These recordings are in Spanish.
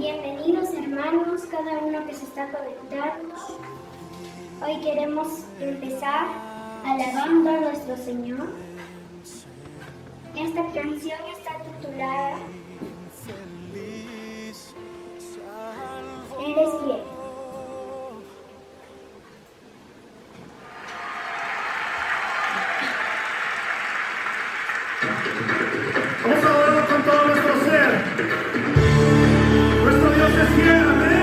Bienvenidos hermanos, cada uno que se está conectando. Hoy queremos empezar alabando a nuestro Señor. Esta canción está titulada Eres fiel. Vamos a adorarlo con todo nuestro ser. Nuestro Dios es fiel, amén.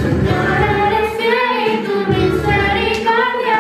Señor, eres fiel y tu misericordia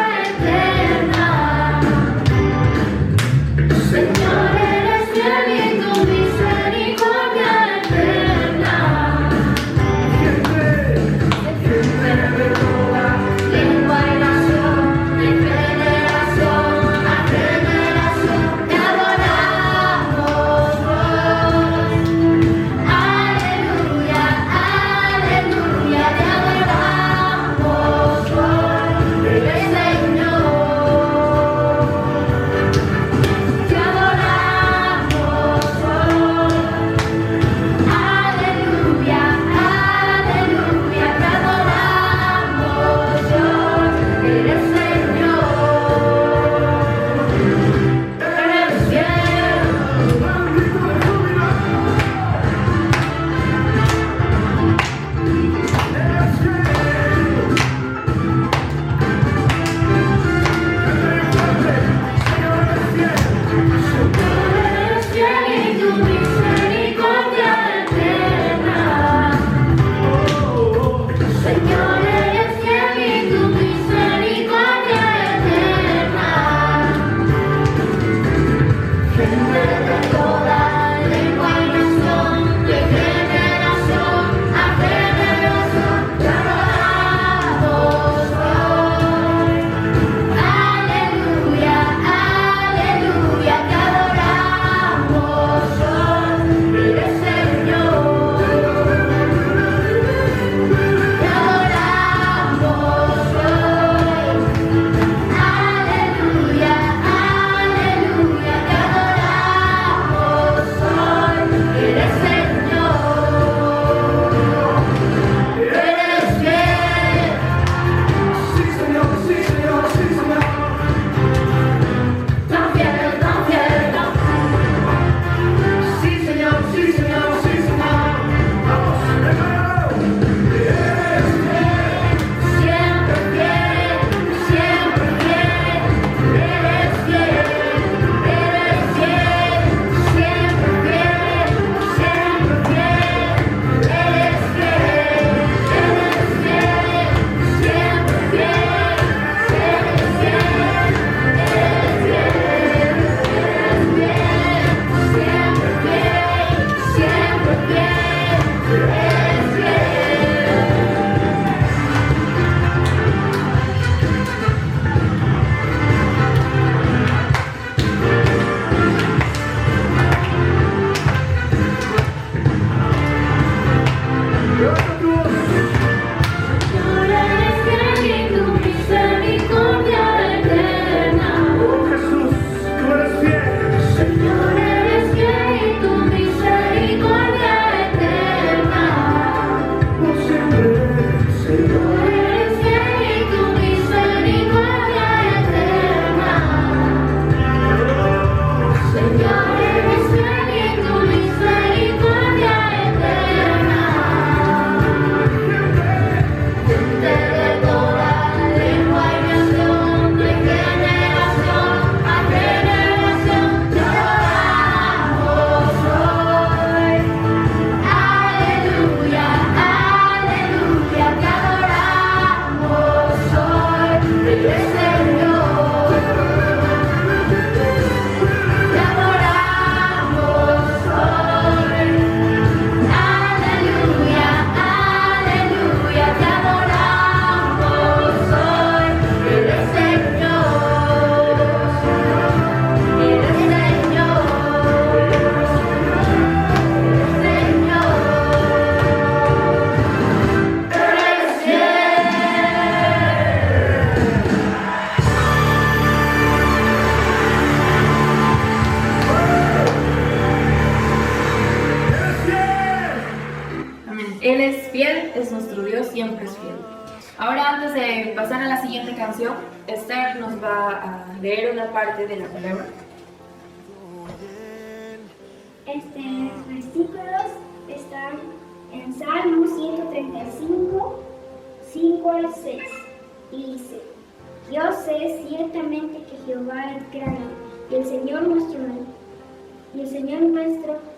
Él es fiel, es nuestro Dios, siempre es fiel. Ahora, antes de pasar a la siguiente canción, Esther nos va a leer una parte de la palabra. Los versículos están en Salmo 135, 5 al 6. Y dice: Yo sé ciertamente que Jehová es grande, y el Señor nuestro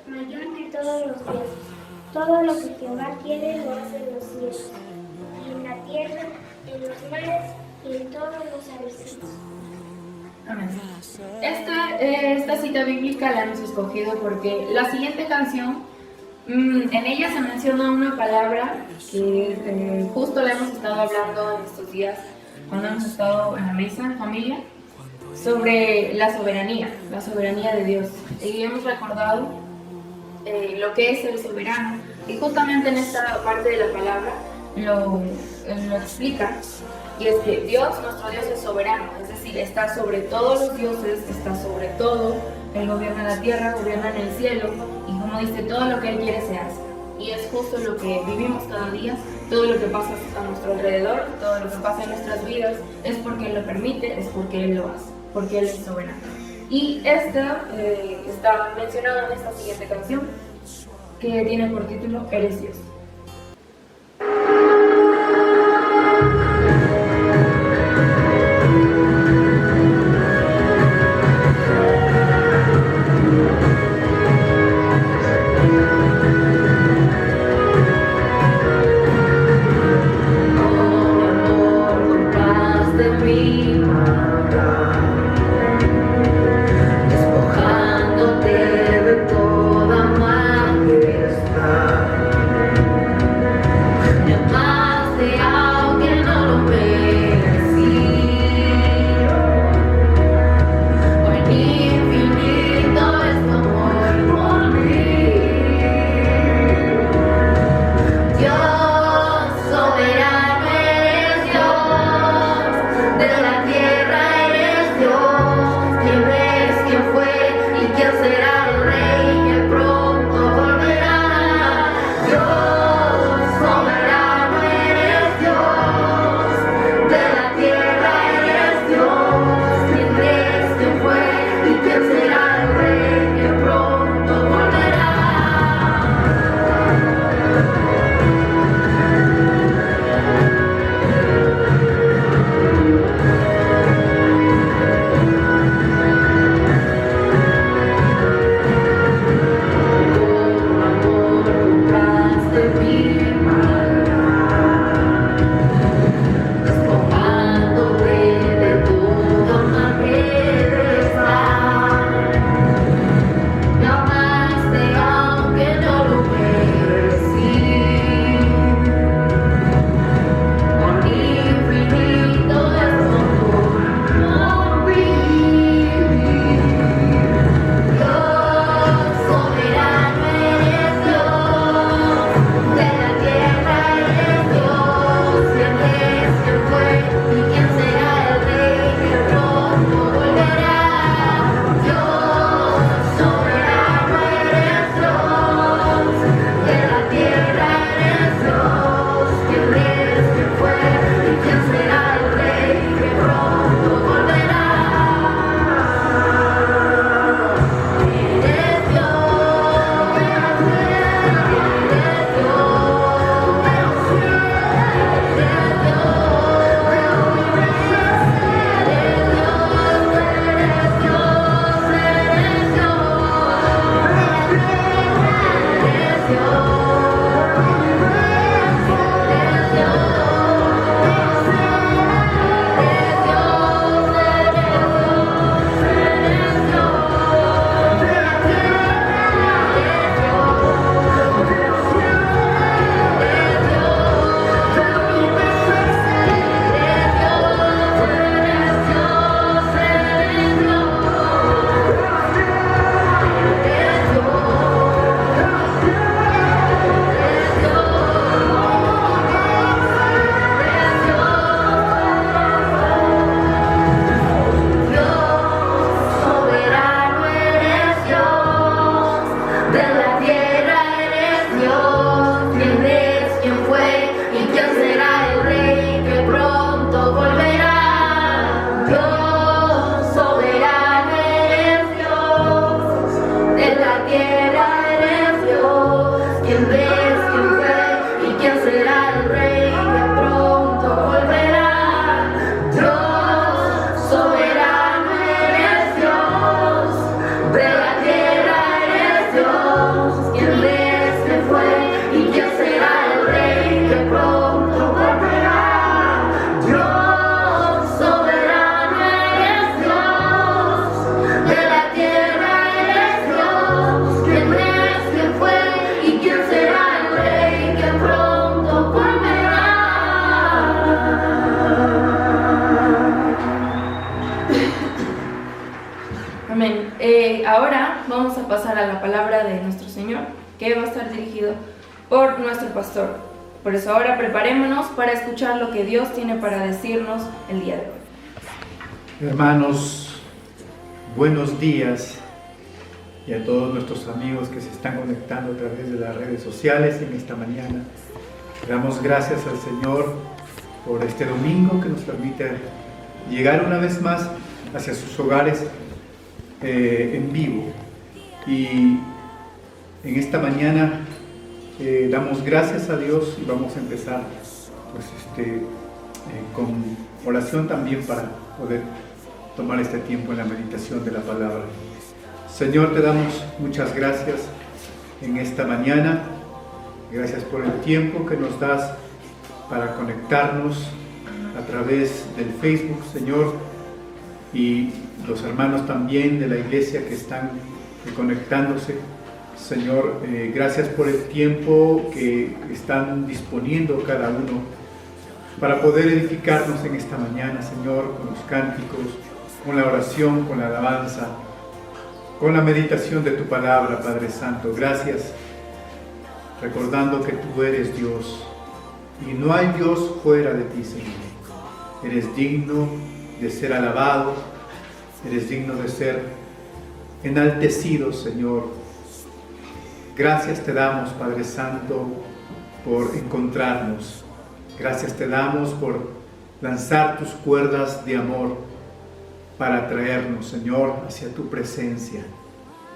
mayor que todos los dioses. Todo lo que Jehová quiere lo hace en los cielos, y en la tierra, en los mares y en todos los abismos. Amén. Esta cita bíblica la hemos escogido porque la siguiente canción, en ella se menciona una palabra que justo la hemos estado hablando en estos días cuando hemos estado en la mesa en familia, sobre la soberanía de Dios. Y hemos recordado lo que es el soberano. Y justamente en esta parte de la palabra lo explica. Y es que Dios, nuestro Dios, es soberano, es decir, está sobre todos los dioses, está sobre todo, Él gobierna la tierra, gobierna en el cielo, y como dice, todo lo que Él quiere se hace. Y es justo lo que vivimos cada día, todo lo que pasa a nuestro alrededor, todo lo que pasa en nuestras vidas, es porque Él lo permite, es porque Él lo hace, porque Él es soberano. Y esta está mencionada en esta siguiente canción, que tiene por título Eres Dios. Despojándote de toda majestad. pasar a la palabra de nuestro Señor, que va a estar dirigido por nuestro pastor. Por eso ahora preparémonos para escuchar lo que Dios tiene para decirnos el día de hoy. Hermanos, buenos días, y a todos nuestros amigos que se están conectando a través de las redes sociales en esta mañana. Damos gracias al Señor por este domingo que nos permite llegar una vez más hacia sus hogares en vivo. Y en esta mañana damos gracias a Dios y vamos a empezar con oración también para poder tomar este tiempo en la meditación de la palabra. Señor, te damos muchas gracias en esta mañana. Gracias por el tiempo que nos das para conectarnos a través del Facebook, Señor, y los hermanos también de la iglesia que están conectándose. Señor, gracias por el tiempo que están disponiendo cada uno para poder edificarnos en esta mañana, Señor, con los cánticos, con la oración, con la alabanza, con la meditación de tu palabra, Padre Santo. Gracias, recordando que tú eres Dios y no hay Dios fuera de ti, Señor. Eres digno de ser alabado, eres digno de ser enaltecido, Señor. Gracias te damos, Padre Santo, por encontrarnos. Gracias te damos por lanzar tus cuerdas de amor para traernos, Señor, hacia tu presencia.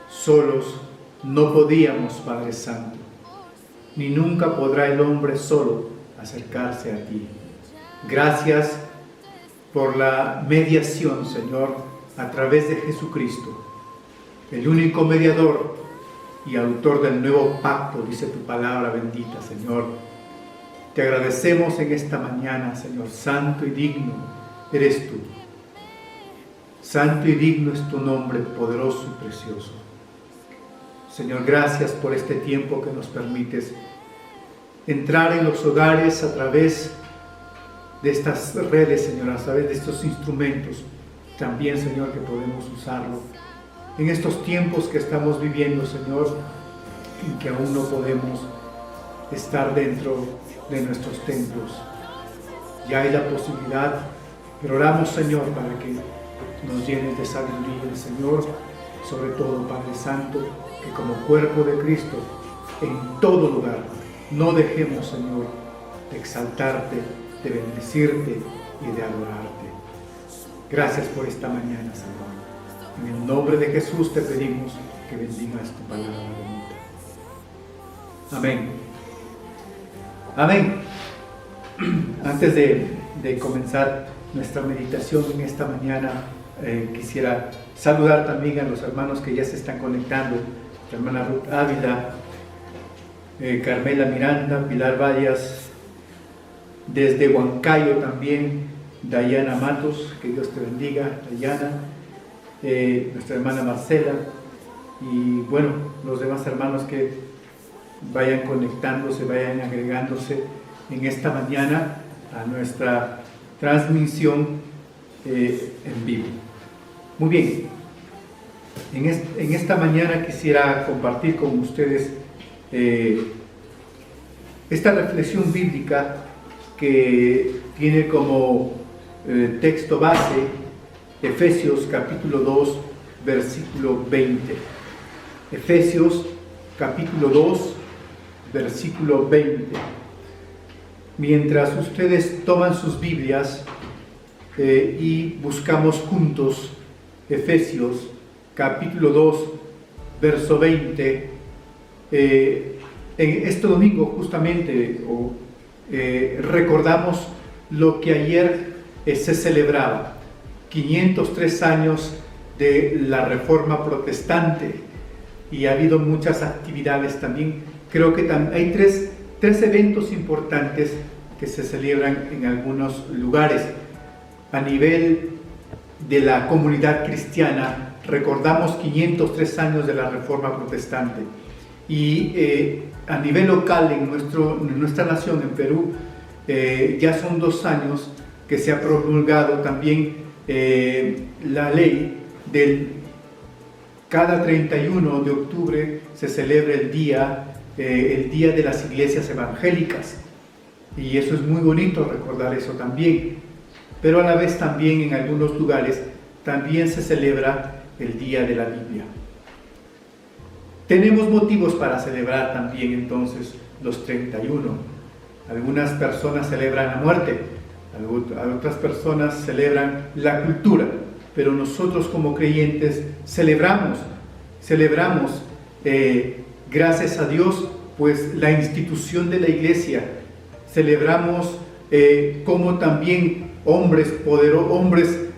Solos no podíamos, Padre Santo, ni nunca podrá el hombre solo acercarse a ti. Gracias por la mediación, Señor, a través de Jesucristo, el único mediador y autor del nuevo pacto, dice tu palabra bendita, Señor. Te agradecemos en esta mañana, Señor. Santo y digno eres tú. Santo y digno es tu nombre, poderoso y precioso. Señor, gracias por este tiempo que nos permites entrar en los hogares a través de estas redes, Señor, a través de estos instrumentos. También, Señor, que podemos usarlo en estos tiempos que estamos viviendo, Señor, en que aún no podemos estar dentro de nuestros templos. Ya hay la posibilidad, pero oramos, Señor, para que nos llenes de sabiduría, Señor, sobre todo, Padre Santo, que como cuerpo de Cristo, en todo lugar, no dejemos, Señor, de exaltarte, de bendecirte y de adorarte. Gracias por esta mañana, Señor. En el nombre de Jesús te pedimos que bendigas tu palabra bonita. Amén. Amén. Antes de comenzar nuestra meditación en esta mañana, quisiera saludar también a los hermanos que ya se están conectando. La hermana Ruth Ávila, Carmela Miranda, Pilar Vallas, desde Huancayo también, Dayana Matos, que Dios te bendiga, Dayana, nuestra hermana Marcela, y bueno, los demás hermanos que vayan conectándose, vayan agregándose en esta mañana a nuestra transmisión en vivo. Muy bien, en esta mañana quisiera compartir con ustedes esta reflexión bíblica que tiene como texto base Efesios capítulo 2, versículo 20. Efesios capítulo 2, versículo 20. Mientras ustedes toman sus Biblias y buscamos juntos Efesios capítulo 2, verso 20, en este domingo justamente recordamos lo que ayer se celebraba, 503 años de la Reforma Protestante, y ha habido muchas actividades también. Creo que hay tres eventos importantes que se celebran en algunos lugares. A nivel de la comunidad cristiana, recordamos 503 años de la Reforma Protestante. Y a nivel local, en nuestra nación, en Perú, ya son 2 años que se ha promulgado también la ley del cada 31 de octubre se celebra el día de las iglesias evangélicas. Y eso es muy bonito recordar eso también. Pero a la vez también en algunos lugares también se celebra el Día de la Biblia. Tenemos motivos para celebrar también entonces los 31. Algunas personas celebran la muerte, otras personas celebran la cultura, pero nosotros como creyentes celebramos, gracias a Dios, pues la institución de la iglesia, celebramos como también hombres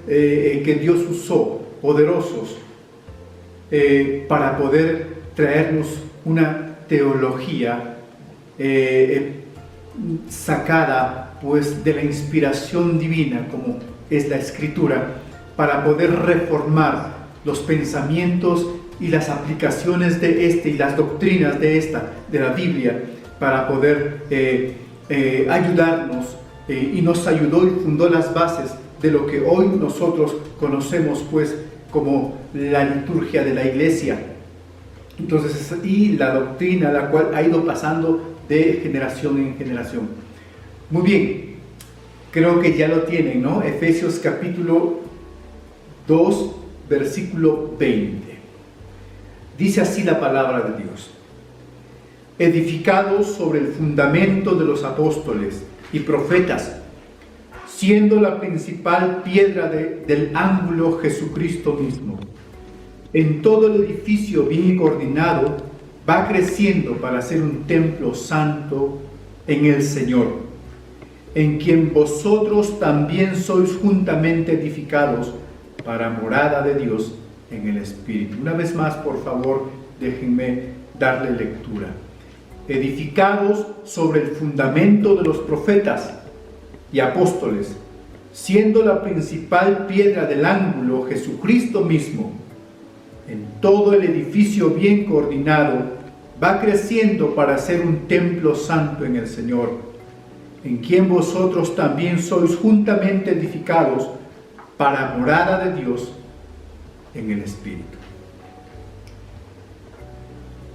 que Dios usó, poderosos, para poder traernos una teología sacada pues de la inspiración divina, como es la Escritura, para poder reformar los pensamientos y las aplicaciones de y las doctrinas de la Biblia, para poder ayudarnos, y nos ayudó y fundó las bases de lo que hoy nosotros conocemos pues como la liturgia de la iglesia. Entonces, y la doctrina la cual ha ido pasando de generación en generación. Muy bien, creo que ya lo tienen, ¿no? Efesios capítulo 2, versículo 20. Dice así la palabra de Dios: edificados sobre el fundamento de los apóstoles y profetas, siendo la principal piedra del ángulo Jesucristo mismo. En todo el edificio bien coordinado va creciendo para ser un templo santo en el Señor, en quien vosotros también sois juntamente edificados para morada de Dios en el Espíritu. Una vez más, por favor, déjenme darle lectura. Edificados sobre el fundamento de los profetas y apóstoles, siendo la principal piedra del ángulo Jesucristo mismo. En todo el edificio bien coordinado va creciendo para ser un templo santo en el Señor, en quien vosotros también sois juntamente edificados para morada de Dios en el Espíritu.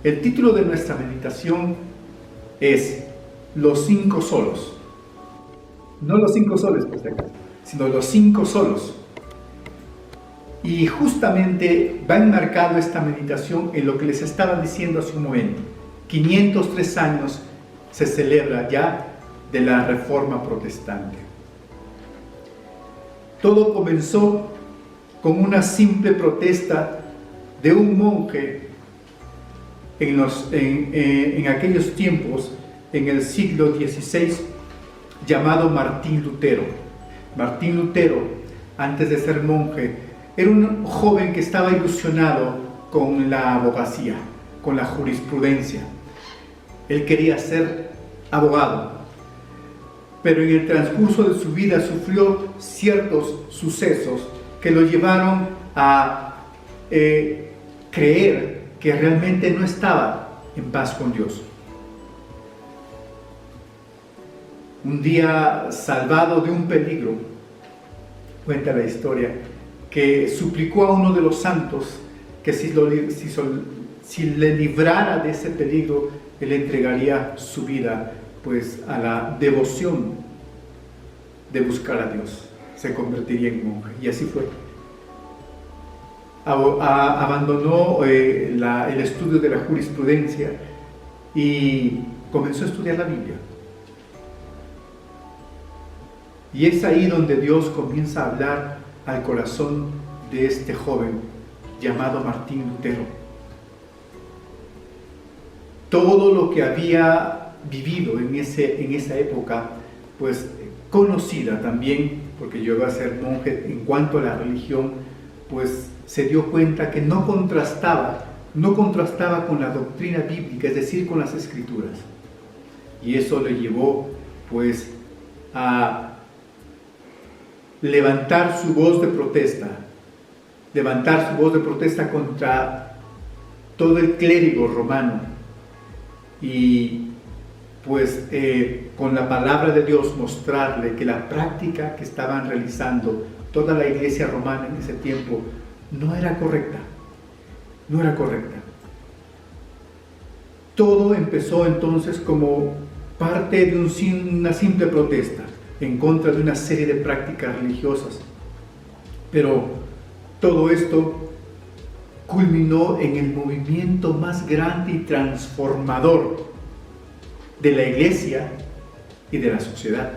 El título de nuestra meditación es Los 5 solos. No los 5 soles, por si acaso, sino los 5 solos. Y justamente va enmarcado esta meditación en lo que les estaba diciendo hace un momento. 503 años se celebra ya de la Reforma Protestante. Todo comenzó con una simple protesta de un monje en aquellos tiempos, en el siglo XVI, llamado Martín Lutero. Martín Lutero, antes de ser monje, era un joven que estaba ilusionado con la abogacía, con la jurisprudencia. Él quería ser abogado, pero en el transcurso de su vida sufrió ciertos sucesos que lo llevaron a creer que realmente no estaba en paz con Dios. Un día, salvado de un peligro, cuenta la historia, que suplicó a uno de los santos que si le librara de ese peligro, él entregaría su vida pues a la devoción de buscar a Dios. Se convertiría en monje, y así fue. Abandonó el estudio de la jurisprudencia y comenzó a estudiar la Biblia. Y es ahí donde Dios comienza a hablar al corazón de este joven llamado Martín Lutero. Todo lo que había vivido en esa época, pues conocida también, porque llegó a ser monje en cuanto a la religión, pues se dio cuenta que no contrastaba con la doctrina bíblica, es decir, con las Escrituras. Y eso le llevó pues a levantar su voz de protesta contra todo el clérigo romano, y pues con la palabra de Dios mostrarle que la práctica que estaban realizando toda la iglesia romana en ese tiempo no era correcta, no era correcta. Todo empezó entonces como parte de una simple protesta en contra de una serie de prácticas religiosas. Pero todo esto culminó en el movimiento más grande y transformador de la Iglesia y de la sociedad.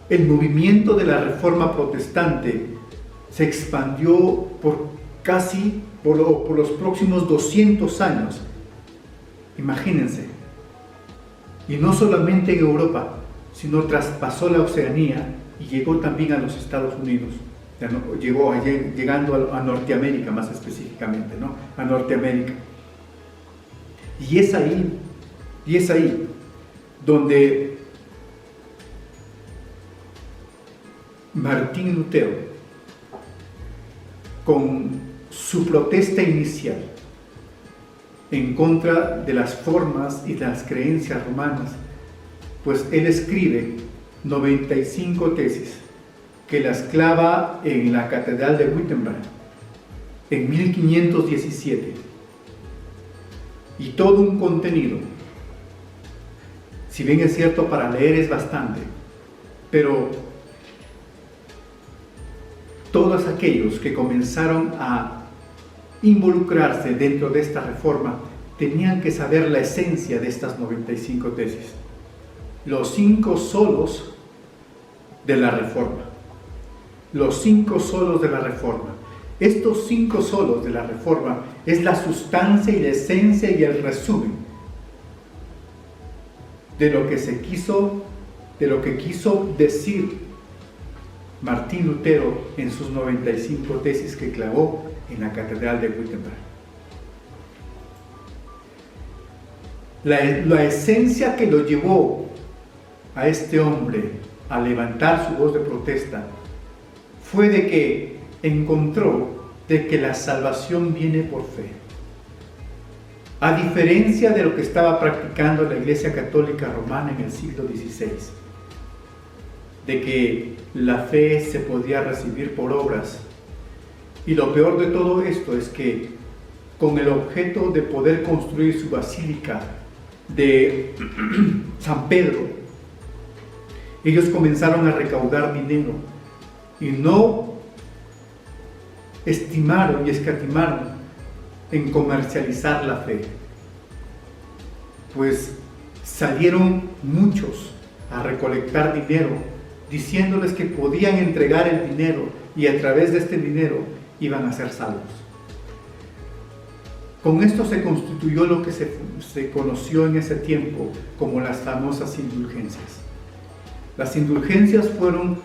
El movimiento de la Reforma Protestante se expandió por los próximos 200 años. Imagínense. Y no solamente en Europa, sino traspasó la Oceanía y llegó también a los Estados Unidos. Llegando a Norteamérica más específicamente, ¿no? A Norteamérica. Y es ahí donde Martín Lutero, con su protesta inicial en contra de las formas y las creencias romanas, pues él escribe 95 tesis que las clava en la Catedral de Wittenberg en 1517, y todo un contenido. Si bien es cierto, para leer es bastante, pero todos aquellos que comenzaron a involucrarse dentro de esta reforma tenían que saber la esencia de estas 95 tesis, los 5 solos de la reforma. Los 5 solos de la reforma. Estos 5 solos de la reforma es la sustancia y la esencia y el resumen de lo que quiso decir Martín Lutero en sus 95 tesis que clavó en la Catedral de Wittenberg. La esencia que lo llevó a este hombre a levantar su voz de protesta fue de que encontró de que la salvación viene por fe. A diferencia de lo que estaba practicando la Iglesia Católica Romana en el siglo XVI, de que la fe se podía recibir por obras. Y lo peor de todo esto es que con el objeto de poder construir su basílica de San Pedro, ellos comenzaron a recaudar dinero y no estimaron y escatimaron en comercializar la fe. Pues salieron muchos a recolectar dinero, diciéndoles que podían entregar el dinero y a través de este dinero iban a ser salvos. Con esto se constituyó lo que se conoció en ese tiempo como las famosas indulgencias. Las indulgencias fueron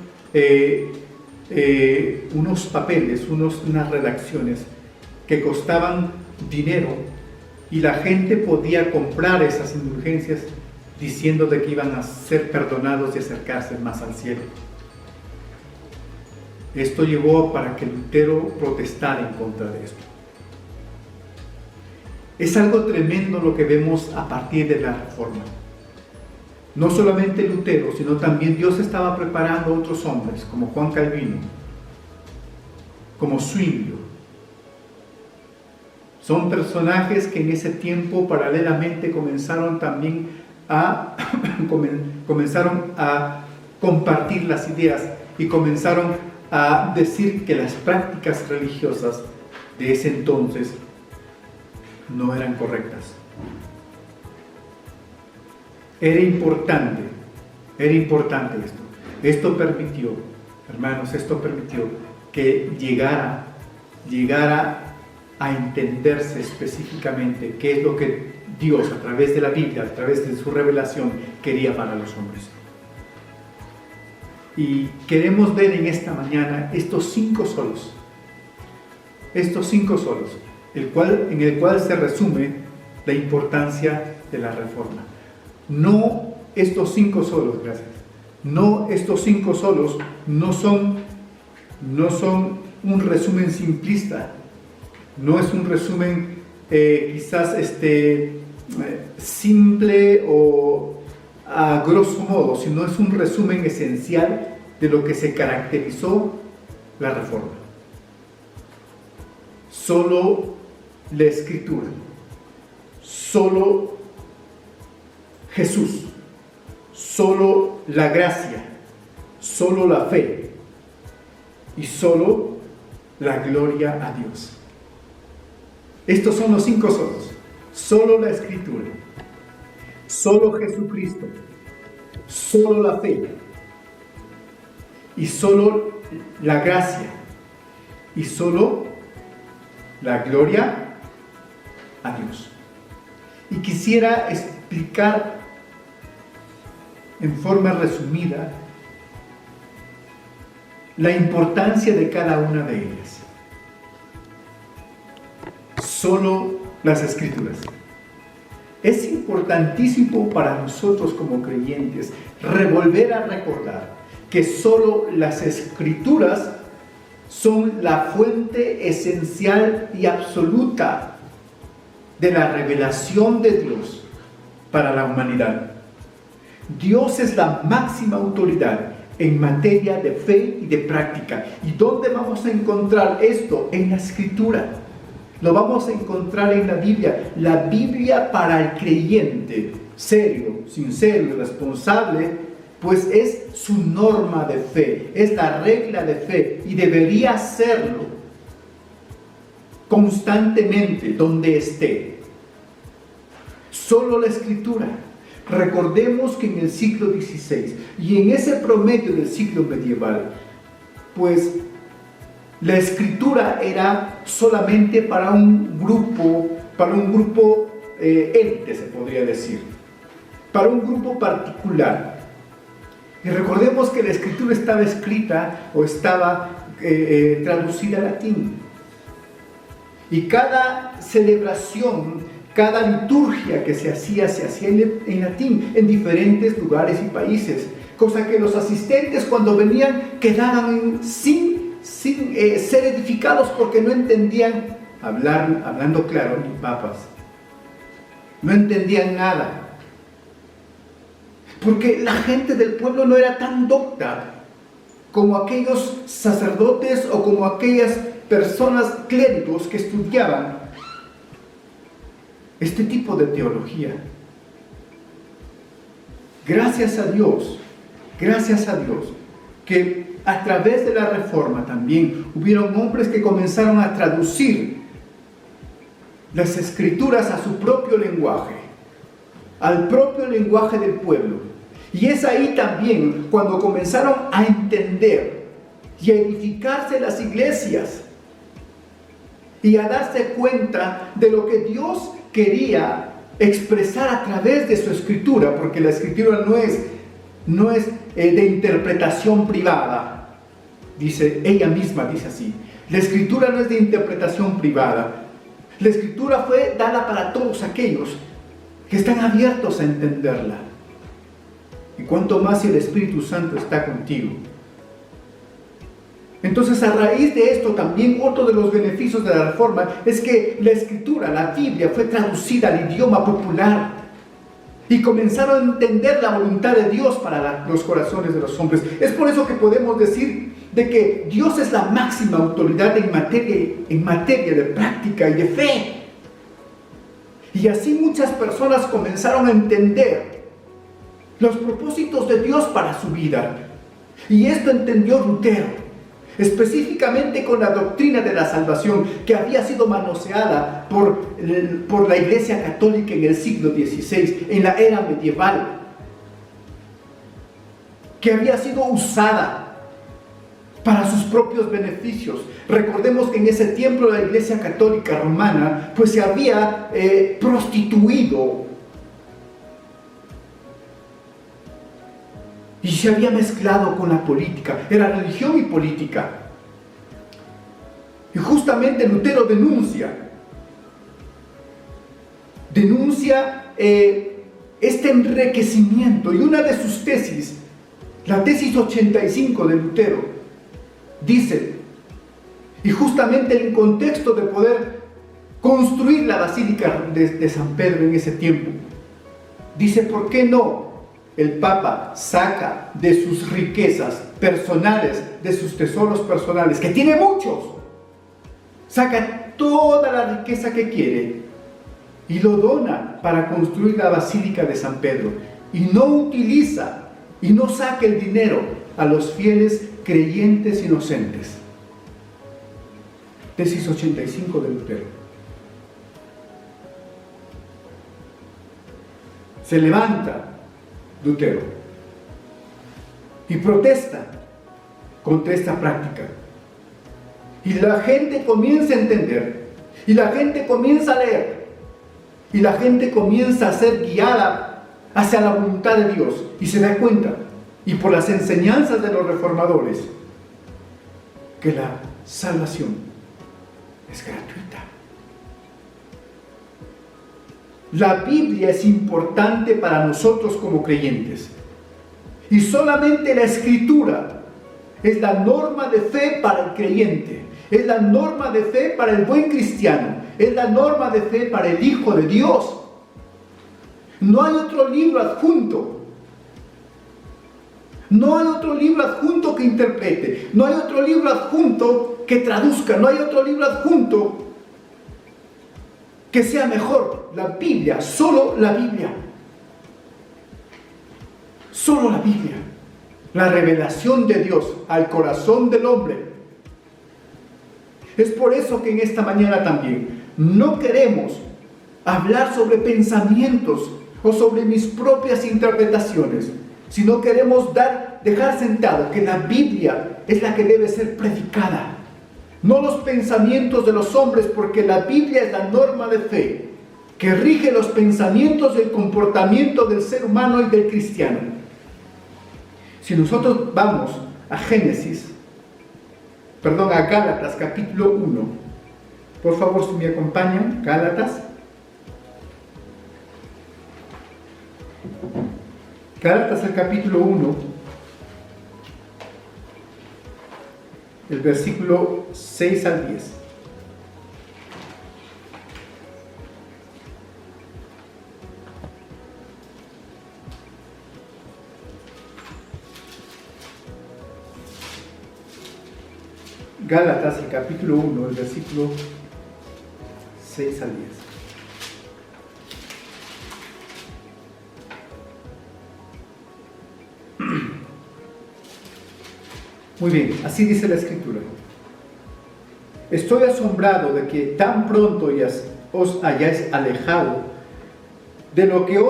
unos papeles, unas redacciones que costaban dinero y la gente podía comprar esas indulgencias diciendo de que iban a ser perdonados y acercarse más al cielo. Esto llevó para que Lutero protestara en contra de esto. Es algo tremendo lo que vemos a partir de la Reforma. No solamente Lutero, sino también Dios estaba preparando a otros hombres, como Juan Calvino, como Zwinglio. Son personajes que en ese tiempo paralelamente comenzaron a compartir las ideas y comenzaron a decir que las prácticas religiosas de ese entonces no eran correctas. Era importante esto. Esto permitió, hermanos, que llegara a entenderse específicamente qué es lo que Dios, a través de la Biblia, a través de su revelación, quería para los hombres. Y queremos ver en esta mañana estos 5 solos, en el cual se resume la importancia de la Reforma. No estos 5 solos, gracias. No estos 5 solos no son un resumen simplista, no es un resumen quizás simple o a grosso modo, sino es un resumen esencial de lo que se caracterizó la Reforma. solo la Escritura, solo Jesús, solo la gracia, solo la fe y solo la gloria a Dios. Estos son los 5 solos. Solo la Escritura, solo Jesucristo, solo la fe y solo la gracia y solo la gloria a Dios. Y quisiera explicar en forma resumida la importancia de cada una de ellas. Solo las Escrituras. Es importantísimo para nosotros como creyentes volver a recordar que solo las Escrituras son la fuente esencial y absoluta de la revelación de Dios para la humanidad. Dios es la máxima autoridad en materia de fe y de práctica. ¿Y dónde vamos a encontrar esto? En la Escritura. Lo vamos a encontrar en la Biblia. La Biblia para el creyente serio, sincero y responsable, pues es su norma de fe, es la regla de fe y debería serlo constantemente donde esté. Solo la Escritura. Recordemos que en el siglo XVI y en ese promedio del siglo medieval, pues la Escritura era solamente para un grupo élite, se podría decir, para un grupo particular. Y recordemos que la Escritura estaba escrita o estaba traducida al latín. Y cada celebración, cada liturgia que se hacía en latín en diferentes lugares y países, cosa que los asistentes cuando venían quedaban sin ser edificados porque no entendían, hablando claro, ni papas, no entendían nada. Porque la gente del pueblo no era tan docta como aquellos sacerdotes o como aquellas personas clérigos que estudiaban este tipo de teología. Gracias a Dios, que a través de la Reforma también hubieron hombres que comenzaron a traducir las Escrituras a su propio lenguaje, al propio lenguaje del pueblo. Y es ahí también cuando comenzaron a entender y a edificarse las iglesias y a darse cuenta de lo que Dios quería expresar a través de su Escritura, porque la Escritura no es de interpretación privada. Ella misma dice así: la Escritura no es de interpretación privada. La Escritura fue dada para todos aquellos que están abiertos a entenderla. Y cuanto más si el Espíritu Santo está contigo. Entonces, a raíz de esto, también otro de los beneficios de la Reforma es que la Escritura, la Biblia, fue traducida al idioma popular y comenzaron a entender la voluntad de Dios para los corazones de los hombres. Es por eso que podemos decir de que Dios es la máxima autoridad en materia de práctica y de fe. Y así muchas personas comenzaron a entender los propósitos de Dios para su vida. Y esto entendió Lutero, específicamente con la doctrina de la salvación que había sido manoseada por la Iglesia Católica en el siglo XVI, en la era medieval, que había sido usada para sus propios beneficios. Recordemos que en ese tiempo la Iglesia Católica Romana pues se había prostituido y se había mezclado con la política. Era religión y política. Y justamente Lutero denuncia este enriquecimiento. Y una de sus tesis, la tesis 85 de Lutero, dice, y justamente en el contexto de poder construir la Basílica de San Pedro en ese tiempo, dice: ¿por qué no el Papa saca de sus riquezas personales, de sus tesoros personales, que tiene muchos, saca toda la riqueza que quiere y lo dona para construir la Basílica de San Pedro, y no utiliza y no saca el dinero a los fieles creyentes inocentes. Tesis 85 de Lutero. Se levanta Lutero y protesta contra esta práctica. Y la gente comienza a entender, y la gente comienza a leer, y la gente comienza a ser guiada hacia la voluntad de Dios, y se da cuenta, y por las enseñanzas de los reformadores, que la salvación es gratuita. La Biblia es importante para nosotros como creyentes, y solamente la Escritura es la norma de fe para el creyente, es la norma de fe para el buen cristiano, es la norma de fe para el Hijo de Dios. No hay otro libro adjunto. No hay otro libro adjunto que interprete, no hay otro libro adjunto que traduzca, no hay otro libro adjunto que sea mejor. La Biblia, solo la Biblia. Solo la Biblia. La revelación de Dios al corazón del hombre. Es por eso que en esta mañana también no queremos hablar sobre pensamientos o sobre mis propias interpretaciones, sino queremos dejar sentado que la Biblia es la que debe ser predicada, no los pensamientos de los hombres, porque la Biblia es la norma de fe que rige los pensamientos y el comportamiento del ser humano y del cristiano. Si nosotros vamos a Gálatas capítulo 1, por favor, si me acompañan, Gálatas el capítulo 1, el versículo 6 al 10. Gálatas, el capítulo 1, el versículo 6 al 10. Muy bien, así dice la Escritura. Estoy asombrado de que tan pronto os hayáis alejado de lo que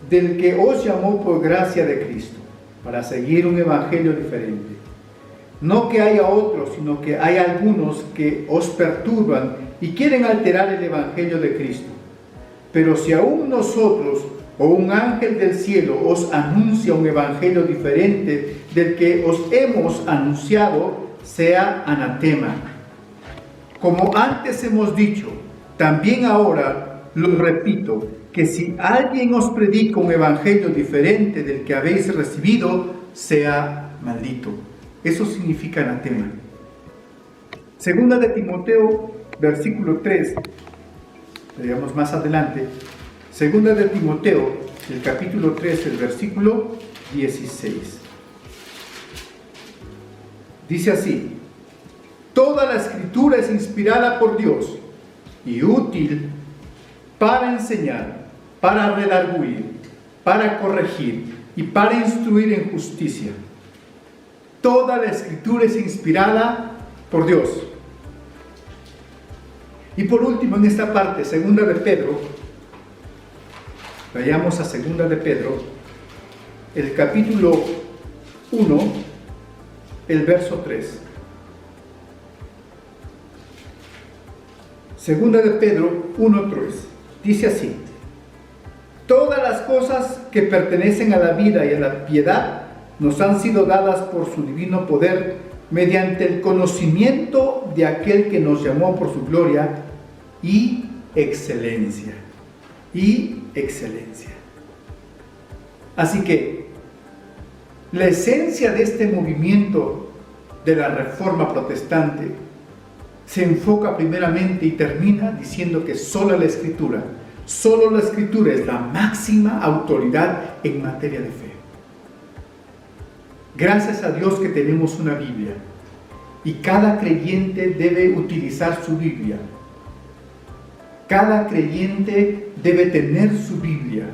del que os llamó por gracia de Cristo, para seguir un evangelio diferente. No que haya otros, sino que hay algunos que os perturban y quieren alterar el evangelio de Cristo. Pero si aún nosotros o un ángel del cielo os anuncia un evangelio diferente del que os hemos anunciado, sea anatema. Como antes hemos dicho, también ahora lo repito, que si alguien os predica un evangelio diferente del que habéis recibido, sea maldito. Eso significa anatema. Segunda de Timoteo, versículo 3, leamos más adelante. Segunda de Timoteo, el capítulo 3, el versículo 16. Dice así: toda la Escritura es inspirada por Dios y útil para enseñar, para redarguir, para corregir y para instruir en justicia. Toda la Escritura es inspirada por Dios. Y por último, en esta parte, segunda de Pedro, vayamos a segunda de Pedro, el capítulo 1, el verso 3. Segunda de Pedro 1:3. Dice así: todas las cosas que pertenecen a la vida y a la piedad nos han sido dadas por su divino poder, mediante el conocimiento de aquel que nos llamó por su gloria y excelencia. Y excelencia. Así que la esencia de este movimiento de la Reforma Protestante se enfoca primeramente y termina diciendo que solo la Escritura es la máxima autoridad en materia de fe. Gracias a Dios que tenemos una Biblia y cada creyente debe utilizar su Biblia. Cada creyente debe tener su Biblia,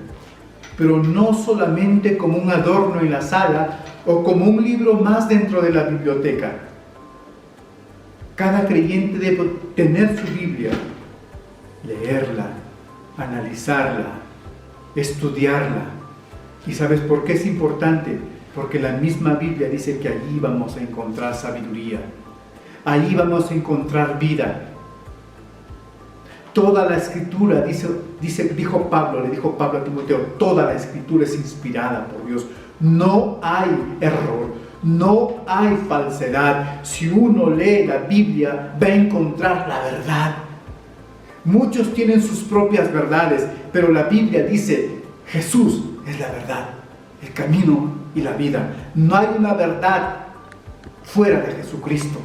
pero no solamente como un adorno en la sala o como un libro más dentro de la biblioteca. Cada creyente debe tener su Biblia, leerla, analizarla, estudiarla. ¿Y sabes por qué es importante? Porque la misma Biblia dice que allí vamos a encontrar sabiduría, allí vamos a encontrar vida. Toda la Escritura, dijo Pablo a Timoteo, toda la Escritura es inspirada por Dios. No hay error, no hay falsedad. Si uno lee la Biblia, va a encontrar la verdad. Muchos tienen sus propias verdades, pero la Biblia dice, Jesús es la verdad, el camino y la vida. No hay una verdad fuera de Jesucristo.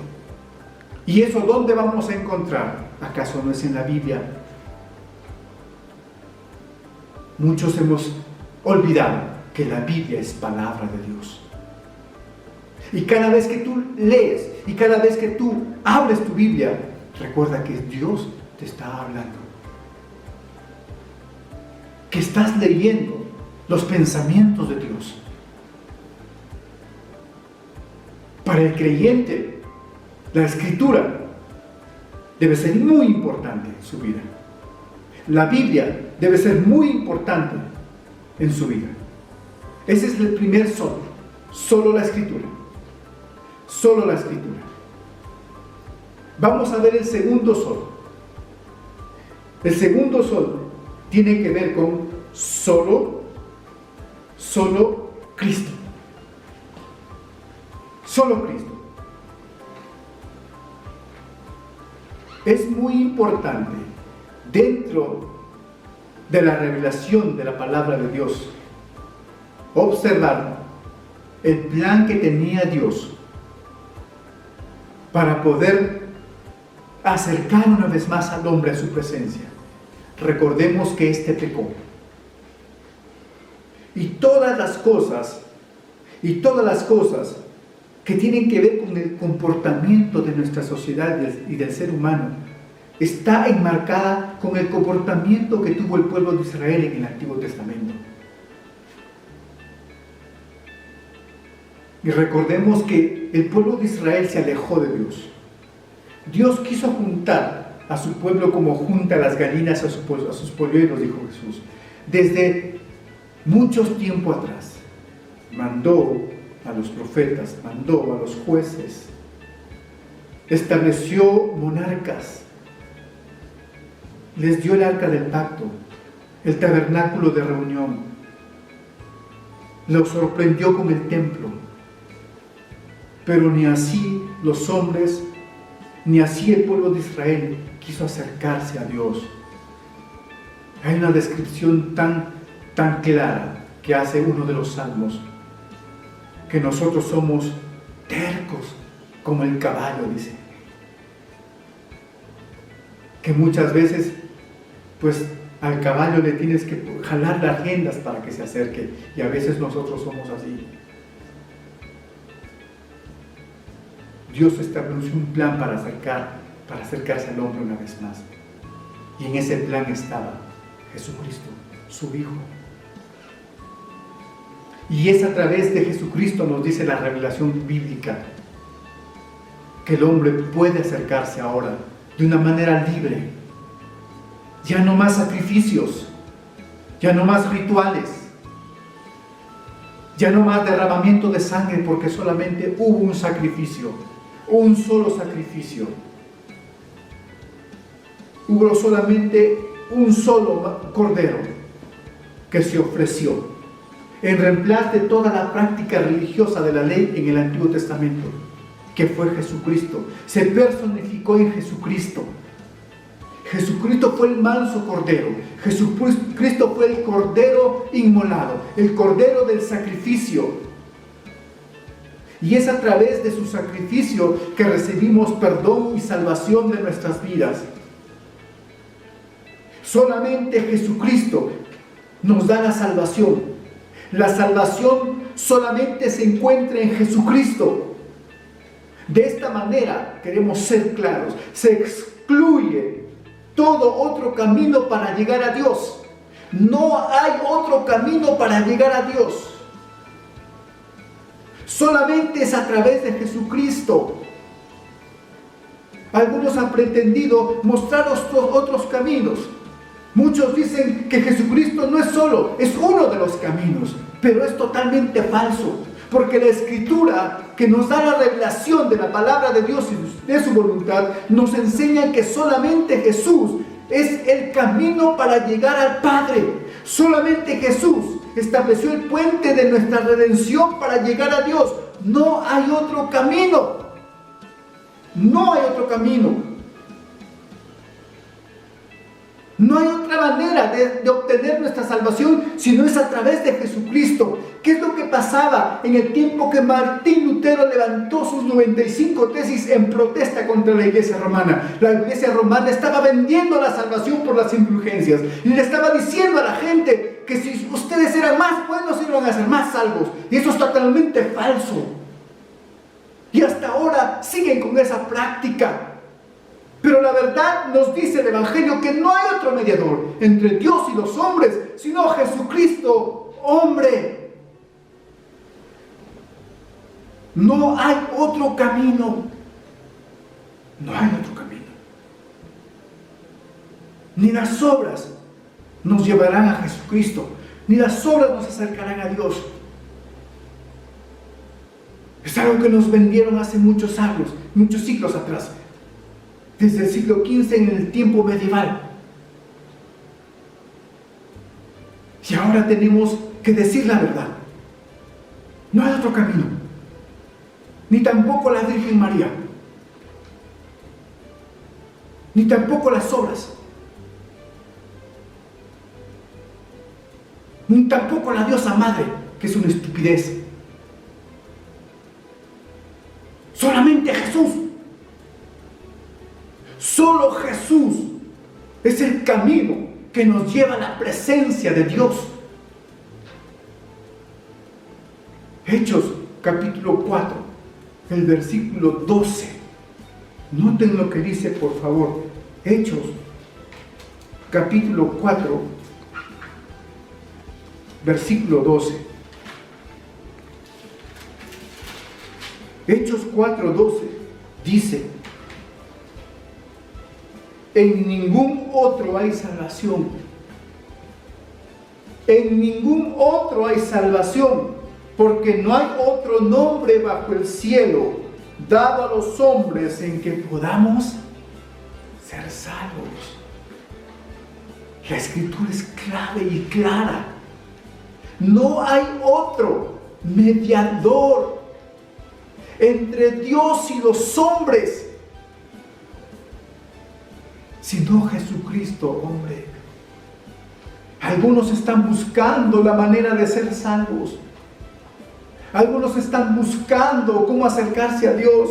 ¿Y eso dónde vamos a encontrar? ¿Acaso no es en la Biblia? Muchos hemos olvidado que la Biblia es palabra de Dios. Y cada vez que tú lees y cada vez que tú abres tu Biblia, recuerda que Dios te está hablando. Que estás leyendo los pensamientos de Dios. Para el creyente, la Escritura debe ser muy importante en su vida. La Biblia debe ser muy importante en su vida. Ese es el primer solo la Escritura. Solo la Escritura. Vamos a ver el segundo solo. El segundo solo tiene que ver con solo Cristo. Solo Cristo. Es muy importante dentro de la revelación de la palabra de Dios observar el plan que tenía Dios para poder acercar una vez más al hombre a su presencia. Recordemos que éste pecó. Y todas las cosas que tienen que ver con el comportamiento de nuestra sociedad y del ser humano, está enmarcada con el comportamiento que tuvo el pueblo de Israel en el Antiguo Testamento. Y recordemos que el pueblo de Israel se alejó de Dios. Dios quiso juntar a su pueblo como junta las gallinas a sus polluelos, dijo Jesús. Desde muchos tiempo atrás, mandó a los profetas, mandó a los jueces, estableció monarcas, les dio el arca del pacto, el tabernáculo de reunión, los sorprendió con el templo, pero ni así los hombres, ni así el pueblo de Israel quiso acercarse a Dios. Hay una descripción tan clara que hace uno de los salmos, que nosotros somos tercos como el caballo, dice. Que muchas veces, pues, al caballo le tienes que jalar las riendas para que se acerque, y a veces nosotros somos así. Dios estableció un plan para acercarse al hombre una vez más. Y en ese plan estaba Jesucristo, su Hijo. Y es a través de Jesucristo, nos dice la revelación bíblica, que el hombre puede acercarse ahora de una manera libre. Ya no más sacrificios, ya no más rituales, ya no más derramamiento de sangre, porque solamente hubo un sacrificio, un solo sacrificio. Hubo solamente un solo cordero que se ofreció en reemplazo de toda la práctica religiosa de la ley en el Antiguo Testamento, que fue Jesucristo. Se personificó en Jesucristo. Jesucristo fue el manso cordero. Jesucristo fue el cordero inmolado, el cordero del sacrificio. Y es a través de su sacrificio que recibimos perdón y salvación de nuestras vidas. Solamente Jesucristo nos da la salvación. La salvación solamente se encuentra en Jesucristo. De esta manera, queremos ser claros, se excluye todo otro camino para llegar a Dios. No hay otro camino para llegar a Dios. Solamente es a través de Jesucristo. Algunos han pretendido mostrar otros caminos. Muchos dicen que Jesucristo no es solo, es uno de los caminos, pero es totalmente falso, porque la Escritura, que nos da la revelación de la palabra de Dios y de su voluntad, nos enseña que solamente Jesús es el camino para llegar al Padre. Solamente Jesús estableció el puente de nuestra redención para llegar a Dios. No hay otro camino. No hay otro camino. No hay otra manera de obtener nuestra salvación si no es a través de Jesucristo. ¿Qué es lo que pasaba en el tiempo que Martín Lutero levantó sus 95 tesis en protesta contra la iglesia romana? La iglesia romana estaba vendiendo la salvación por las indulgencias y le estaba diciendo a la gente que si ustedes eran más buenos iban a ser más salvos. Y eso es totalmente falso. Y hasta ahora siguen con esa práctica. Pero la verdad nos dice el Evangelio que no hay otro mediador entre Dios y los hombres, sino Jesucristo, hombre. No hay otro camino. No hay otro camino. Ni las obras nos llevarán a Jesucristo, ni las obras nos acercarán a Dios. Es algo que nos vendieron hace muchos años, muchos siglos atrás. Desde el siglo XV en el tiempo medieval. Y ahora tenemos que decir la verdad. No hay otro camino. Ni tampoco la Virgen María. Ni tampoco las obras. Ni tampoco la Diosa Madre, que es una estupidez. Solamente Jesús. Solo Jesús es el camino que nos lleva a la presencia de Dios. Hechos capítulo 4, el versículo 12. Noten lo que dice, por favor. Hechos capítulo 4, versículo 12. Hechos 4, 12 dice: en ningún otro hay salvación. En ningún otro hay salvación, porque no hay otro nombre bajo el cielo dado a los hombres en que podamos ser salvos. La Escritura es clave y clara. No hay otro mediador entre Dios y los hombres sino Jesucristo, hombre. Algunos están buscando la manera de ser salvos. Algunos están buscando cómo acercarse a Dios.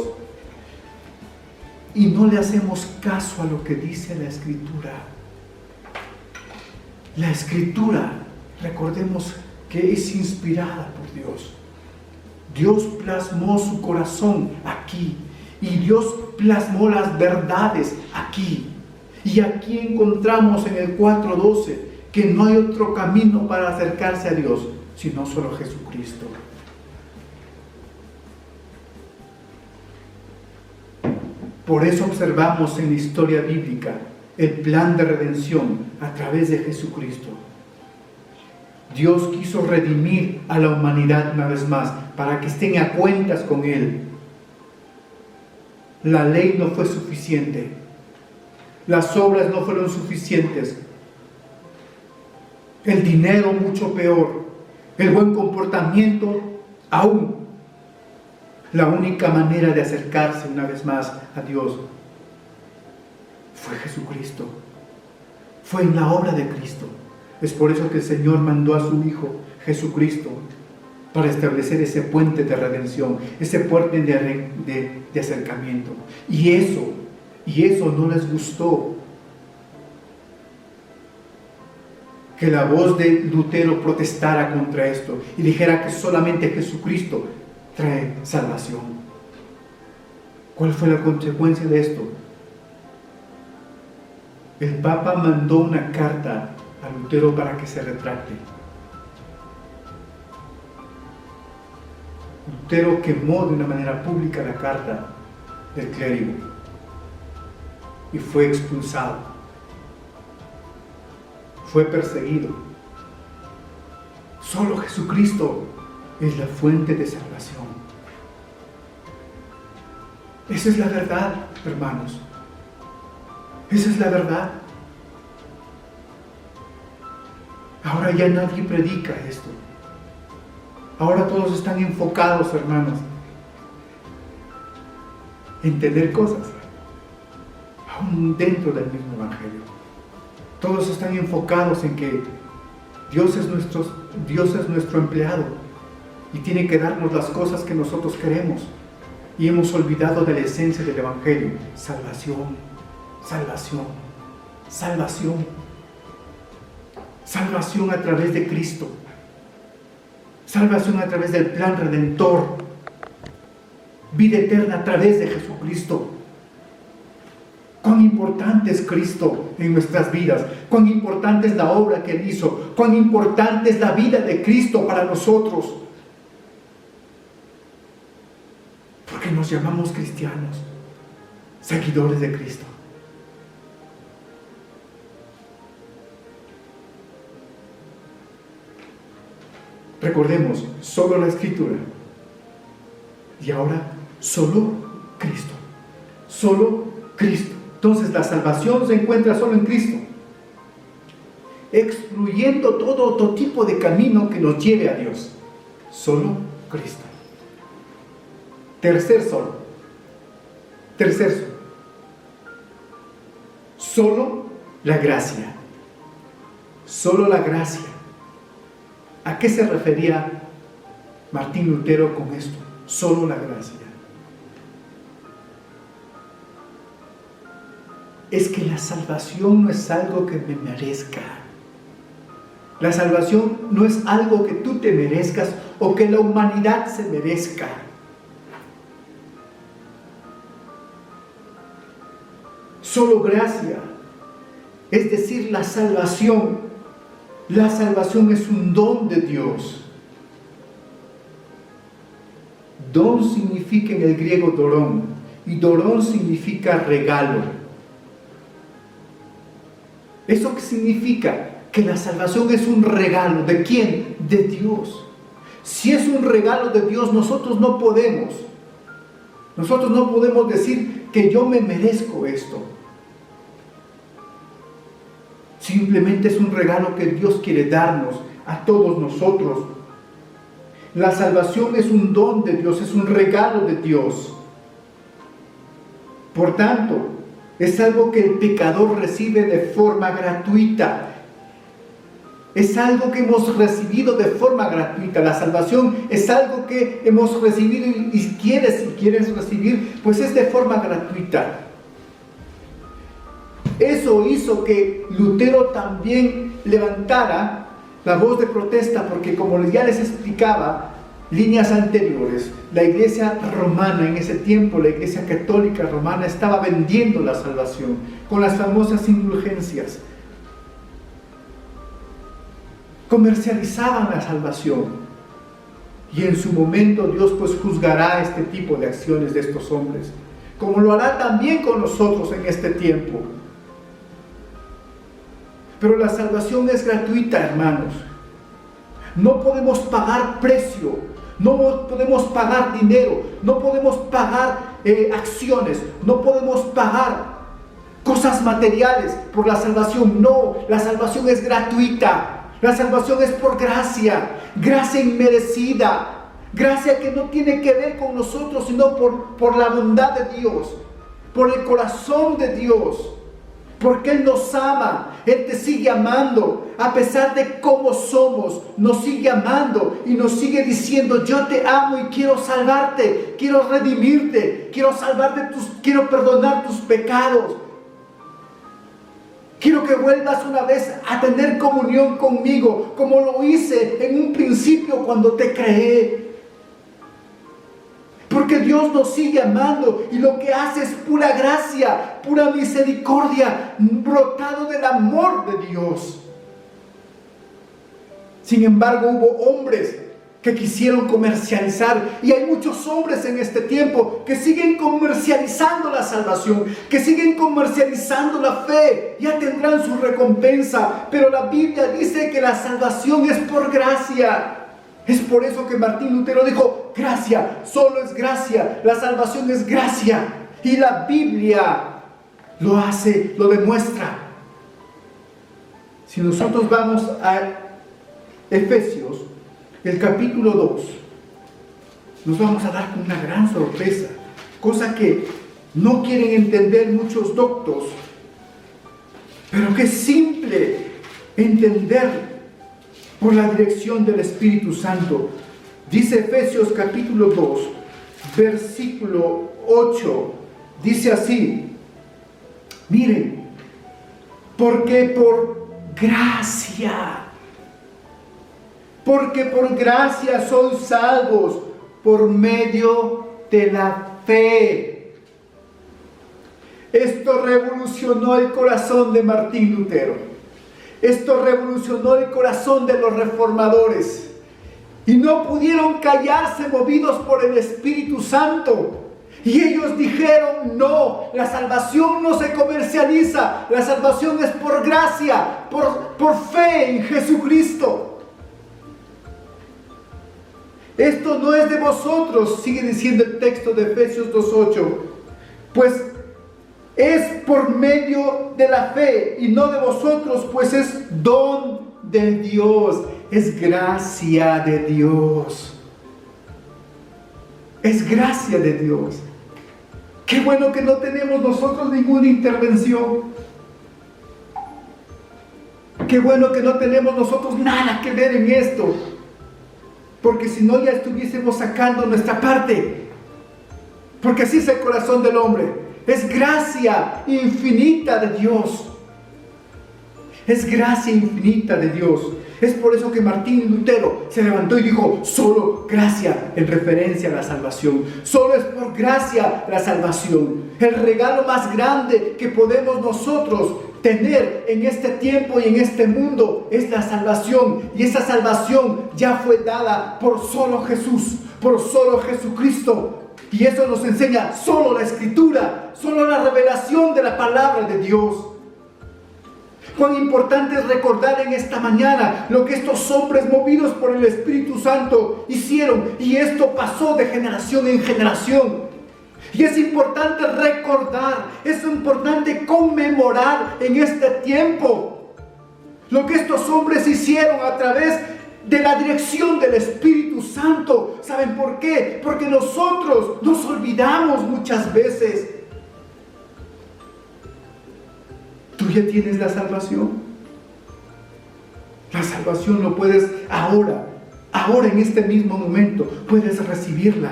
Y no le hacemos caso a lo que dice la Escritura. La Escritura, recordemos que es inspirada por Dios. Dios plasmó su corazón aquí. Y Dios plasmó las verdades aquí. Y aquí encontramos en el 4:12 que no hay otro camino para acercarse a Dios, sino solo Jesucristo. Por eso observamos en la historia bíblica el plan de redención a través de Jesucristo. Dios quiso redimir a la humanidad una vez más para que estén a cuentas con Él. La ley no fue suficiente. Las obras no fueron suficientes. El dinero mucho peor. El buen comportamiento aún. La única manera de acercarse una vez más a Dios fue Jesucristo. Fue en la obra de Cristo. Es por eso que el Señor mandó a su Hijo Jesucristo para establecer ese puente de redención, ese puente de acercamiento. Y eso no les gustó. Que la voz de Lutero protestara contra esto y dijera que solamente Jesucristo trae salvación. ¿Cuál fue la consecuencia de esto? El Papa mandó una carta a Lutero para que se retracte. Lutero quemó de una manera pública la carta del clérigo y fue expulsado. Fue perseguido. Solo Jesucristo es la fuente de salvación. Esa es la verdad, hermanos. Esa es la verdad. Ahora ya nadie predica esto. Ahora todos están enfocados, hermanos, en tener cosas, aún dentro del mismo Evangelio. Todos están enfocados en que Dios es nuestro empleado y tiene que darnos las cosas que nosotros queremos. Y hemos olvidado de la esencia del Evangelio: salvación, salvación, salvación. Salvación a través de Cristo. Salvación a través del plan redentor. Vida eterna a través de Jesucristo. Cuán importante es Cristo en nuestras vidas. Cuán importante es la obra que Él hizo. Cuán importante es la vida de Cristo para nosotros. Porque nos llamamos cristianos, seguidores de Cristo. Recordemos, solo la Escritura. Y ahora, solo Cristo. Solo Cristo. Entonces la salvación se encuentra solo en Cristo, excluyendo todo otro tipo de camino que nos lleve a Dios. Solo Cristo. Tercer solo. Solo la gracia. Solo la gracia. ¿A qué se refería Martín Lutero con esto? Solo la gracia. Es que la salvación no es algo que me merezca. La salvación no es algo que tú te merezcas o que la humanidad se merezca. Solo gracia, es decir, la salvación. La salvación es un don de Dios. Don significa en el griego dorón, y dorón significa regalo. ¿Eso qué significa? Que la salvación es un regalo. ¿De quién? De Dios. Si es un regalo de Dios, nosotros no podemos decir que yo me merezco esto. Simplemente es un regalo que Dios quiere darnos a todos nosotros. La salvación es un don de Dios, es un regalo de Dios. Por tanto, es algo que el pecador recibe de forma gratuita. Es algo que hemos recibido de forma gratuita. La salvación es algo que hemos recibido y si quieres recibir, pues es de forma gratuita. Eso hizo que Lutero también levantara la voz de protesta, porque como ya les explicaba, líneas anteriores, la iglesia romana en ese tiempo, la iglesia católica romana, estaba vendiendo la salvación con las famosas indulgencias. Comercializaban la salvación. Y en su momento Dios pues juzgará este tipo de acciones de estos hombres, como lo hará también con nosotros en este tiempo. Pero la salvación es gratuita, hermanos. No podemos pagar precio, no podemos pagar dinero, no podemos pagar acciones, no podemos pagar cosas materiales por la salvación. No, la salvación es gratuita. La salvación es por gracia, gracia inmerecida, gracia que no tiene que ver con nosotros, sino por la bondad de Dios, por el corazón de Dios. Porque Él nos ama, Él te sigue amando, a pesar de cómo somos, nos sigue amando y nos sigue diciendo: yo te amo y quiero salvarte, quiero redimirte, quiero quiero perdonar tus pecados. Quiero que vuelvas una vez a tener comunión conmigo, como lo hice en un principio cuando te creé. Porque Dios nos sigue amando y lo que hace es pura gracia, pura misericordia, brotado del amor de Dios. Sin embargo, hubo hombres que quisieron comercializar, y hay muchos hombres en este tiempo que siguen comercializando la salvación, que siguen comercializando la fe. Ya tendrán su recompensa, pero la Biblia dice que la salvación es por gracia. Es por eso que Martín Lutero dijo: gracia, solo es gracia, la salvación es gracia. Y la Biblia lo hace, lo demuestra. Si nosotros vamos a Efesios, el capítulo 2, nos vamos a dar con una gran sorpresa, cosa que no quieren entender muchos doctos, pero que es simple entender por la dirección del Espíritu Santo. Dice Efesios capítulo 2, versículo 8, dice así: miren, porque por gracia sois salvos por medio de la fe. Esto revolucionó el corazón de Martín Lutero. Esto revolucionó el corazón de los reformadores. Y no pudieron callarse, movidos por el Espíritu Santo. Y ellos dijeron: no, la salvación no se comercializa. La salvación es por gracia, por fe en Jesucristo. Esto no es de vosotros, sigue diciendo el texto de Efesios 2:8, pues es por medio de la fe y no de vosotros, pues es don de Dios, es gracia de Dios. Es gracia de Dios. Qué bueno que no tenemos nosotros ninguna intervención. Qué bueno que no tenemos nosotros nada que ver en esto. Porque si no, ya estuviésemos sacando nuestra parte. Porque así es el corazón del hombre. Es gracia infinita de Dios. Es gracia infinita de Dios. Es por eso que Martín Lutero se levantó y dijo: solo gracia, en referencia a la salvación. Solo es por gracia la salvación. El regalo más grande que podemos nosotros tener en este tiempo y en este mundo es la salvación. Y esa salvación ya fue dada por solo Jesús, por solo Jesucristo. Y eso nos enseña solo la Escritura, solo la revelación de la palabra de Dios. Cuán importante es recordar en esta mañana lo que estos hombres, movidos por el Espíritu Santo, hicieron. Y esto pasó de generación en generación. Y es importante recordar, es importante conmemorar en este tiempo lo que estos hombres hicieron a través de la dirección del Espíritu Santo. ¿Saben por qué? Porque nosotros nos olvidamos muchas veces. ¿Tú ya tienes la salvación? La salvación lo puedes ahora en este mismo momento, puedes recibirla,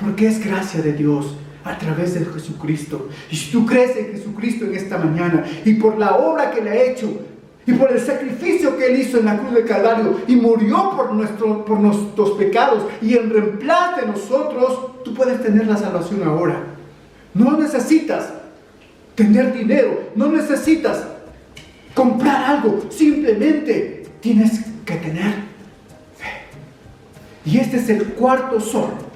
porque es gracia de Dios a través de Jesucristo. Y si tú crees en Jesucristo en esta mañana, y por la obra que le ha hecho, y por el sacrificio que Él hizo en la cruz del Calvario, y murió por nuestros pecados, y en reemplazo de nosotros, tú puedes tener la salvación ahora. No necesitas tener dinero, no necesitas comprar algo, simplemente tienes que tener fe. Y este es el cuarto solo.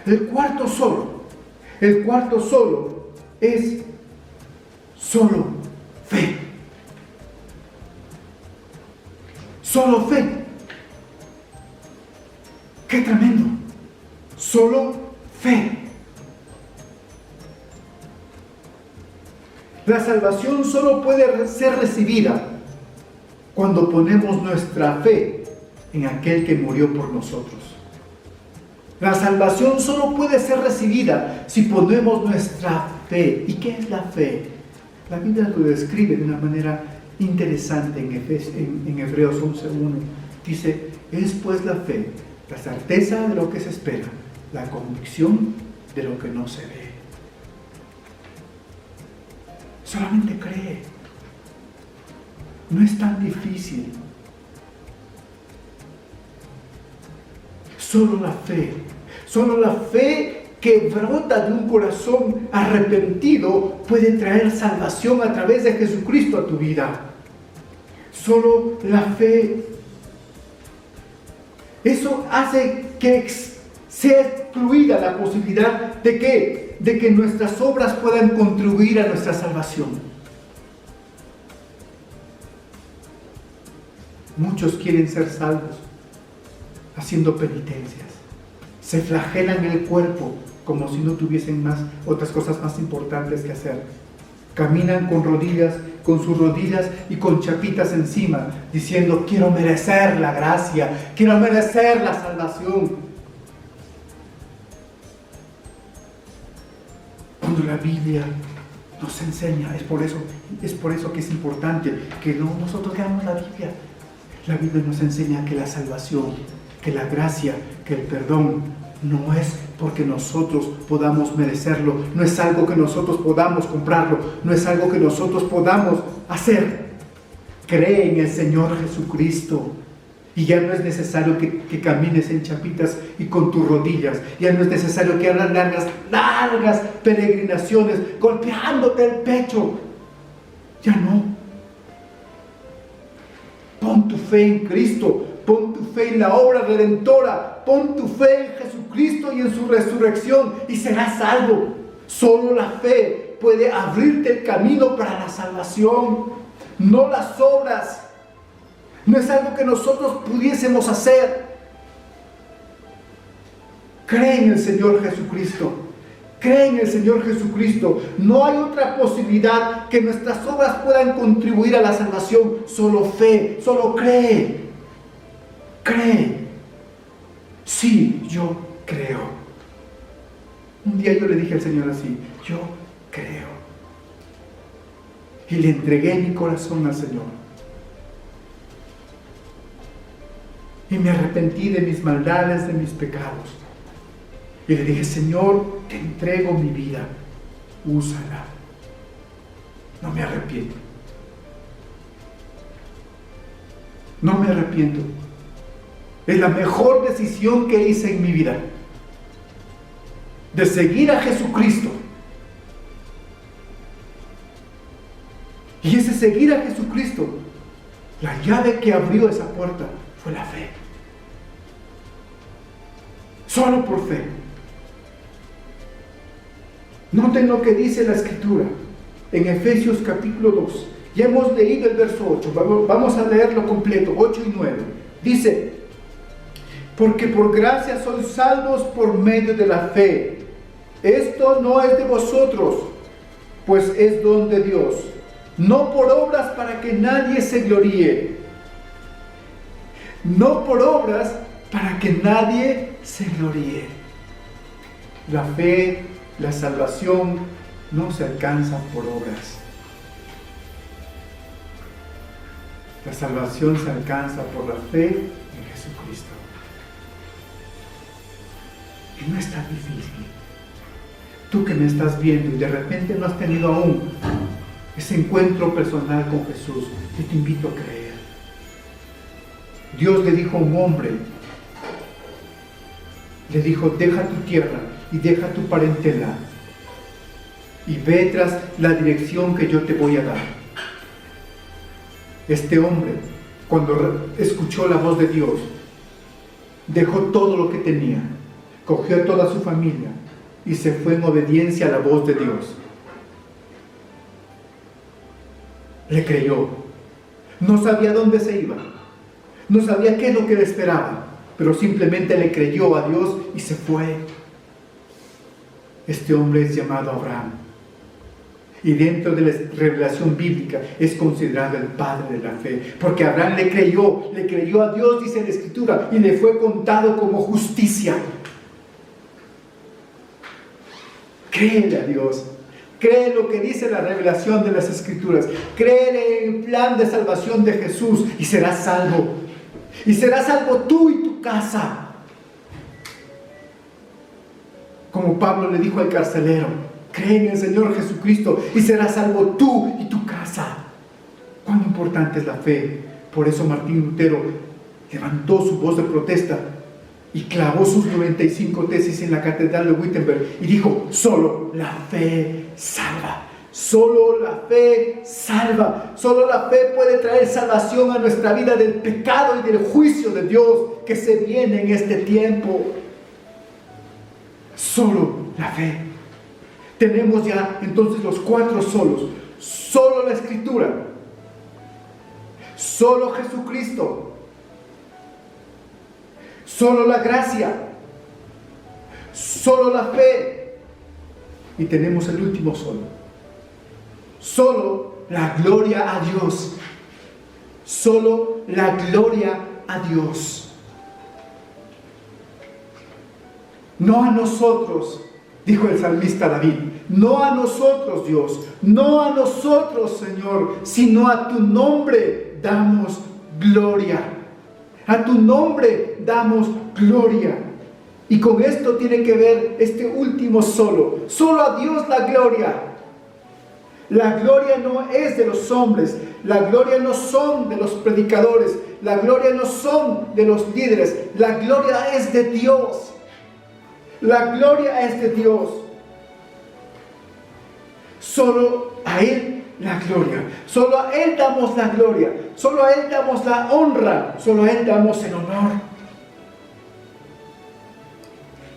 El cuarto solo es solo fe. Solo fe. ¡Qué tremendo! Solo fe. La salvación solo puede ser recibida cuando ponemos nuestra fe en aquel que murió por nosotros. La salvación solo puede ser recibida si ponemos nuestra fe. ¿Y qué es la fe? La Biblia lo describe de una manera interesante en Hebreos 11:1. Dice: es pues la fe, la certeza de lo que se espera, la convicción de lo que no se ve. Solamente cree. No es tan difícil. Solo la fe, Solo la fe que brota de un corazón arrepentido puede traer salvación a través de Jesucristo a tu vida. Solo la fe. Eso hace que sea excluida la posibilidad de que nuestras obras puedan contribuir a nuestra salvación. Muchos quieren ser salvos haciendo penitencias. Se flagelan el cuerpo como si no tuviesen otras cosas más importantes que hacer. Caminan con sus rodillas y con chapitas encima, diciendo: quiero merecer la gracia, quiero merecer la salvación. Cuando la Biblia nos enseña, es por eso que es importante que nosotros leamos la Biblia. La Biblia nos enseña que la salvación, que la gracia, que el perdón no es porque nosotros podamos merecerlo, no es algo que nosotros podamos comprarlo, no es algo que nosotros podamos hacer. Cree en el Señor Jesucristo y ya no es necesario que camines en chapitas y con tus rodillas, ya no es necesario que hagas largas peregrinaciones golpeándote el pecho, ya no. Pon tu fe en Cristo, pon tu fe en la obra redentora, pon tu fe en Jesucristo y en su resurrección y serás salvo. Solo la fe puede abrirte el camino para la salvación, no las obras. No es algo que nosotros pudiésemos hacer. Cree en el Señor Jesucristo. Cree en el Señor Jesucristo. No hay otra posibilidad que nuestras obras puedan contribuir a la salvación. Solo fe, solo cree. Cree. Sí, yo creo. Un día yo le dije al Señor así: yo creo. Y le entregué mi corazón al Señor. Y me arrepentí de mis maldades, de mis pecados. Y le dije: Señor, te entrego mi vida, úsala. No me arrepiento. No me arrepiento. Es la mejor decisión que hice en mi vida, de seguir a Jesucristo. Y ese seguir a Jesucristo, la llave que abrió esa puerta fue la fe. Solo por fe. Noten lo que dice la Escritura en Efesios capítulo 2. Ya hemos leído el verso 8. Vamos a leerlo completo, 8 y 9. Dice: porque por gracia sois salvos por medio de la fe. Esto no es de vosotros, pues es don de Dios. No por obras para que nadie se gloríe. No por obras para que nadie se gloríe. La fe, la salvación no se alcanza por obras. La salvación se alcanza por la fe en Jesucristo. Y no es tan difícil. Tú que me estás viendo y de repente no has tenido aún ese encuentro personal con Jesús, yo te invito a creer. Dios le dijo a un hombre, le dijo: deja tu tierra y deja tu parentela y ve tras la dirección que yo te voy a dar. Este hombre, cuando escuchó la voz de Dios, dejó todo lo que tenía, cogió a toda su familia y se fue en obediencia a la voz de Dios. Le creyó. No sabía dónde se iba, no sabía qué es lo que le esperaba, pero simplemente le creyó a Dios y se fue. Este hombre es llamado Abraham, y dentro de la revelación bíblica es considerado el padre de la fe, porque Abraham le creyó a Dios, dice la Escritura, y le fue contado como justicia. Créele a Dios, cree lo que dice la revelación de las Escrituras, cree en el plan de salvación de Jesús y serás salvo. Y serás salvo tú y tu casa. Como Pablo le dijo al carcelero: cree en el Señor Jesucristo y serás salvo tú y tu casa. Cuán importante es la fe. Por eso Martín Lutero levantó su voz de protesta y clavó sus 95 tesis en la Catedral de Wittenberg y dijo: solo la fe salva. Solo la fe salva. Solo la fe puede traer salvación a nuestra vida del pecado y del juicio de Dios que se viene en este tiempo. Solo la fe. Tenemos ya entonces los 4 solos. Solo la Escritura. Solo Jesucristo. Solo la gracia. Solo la fe. Y tenemos el último solo. Solo la gloria a Dios. Solo la gloria a Dios. No a nosotros, dijo el salmista David. No a nosotros, Dios. No a nosotros, Señor, sino a tu nombre damos gloria. A tu nombre damos gloria. Y con esto tiene que ver este último solo. Solo a Dios la gloria. La gloria no es de los hombres, la gloria no son de los predicadores, la gloria no son de los líderes, la gloria es de Dios. La gloria es de Dios. Solo a Él la gloria, solo a Él damos la gloria, solo a Él damos la honra, solo a Él damos el honor.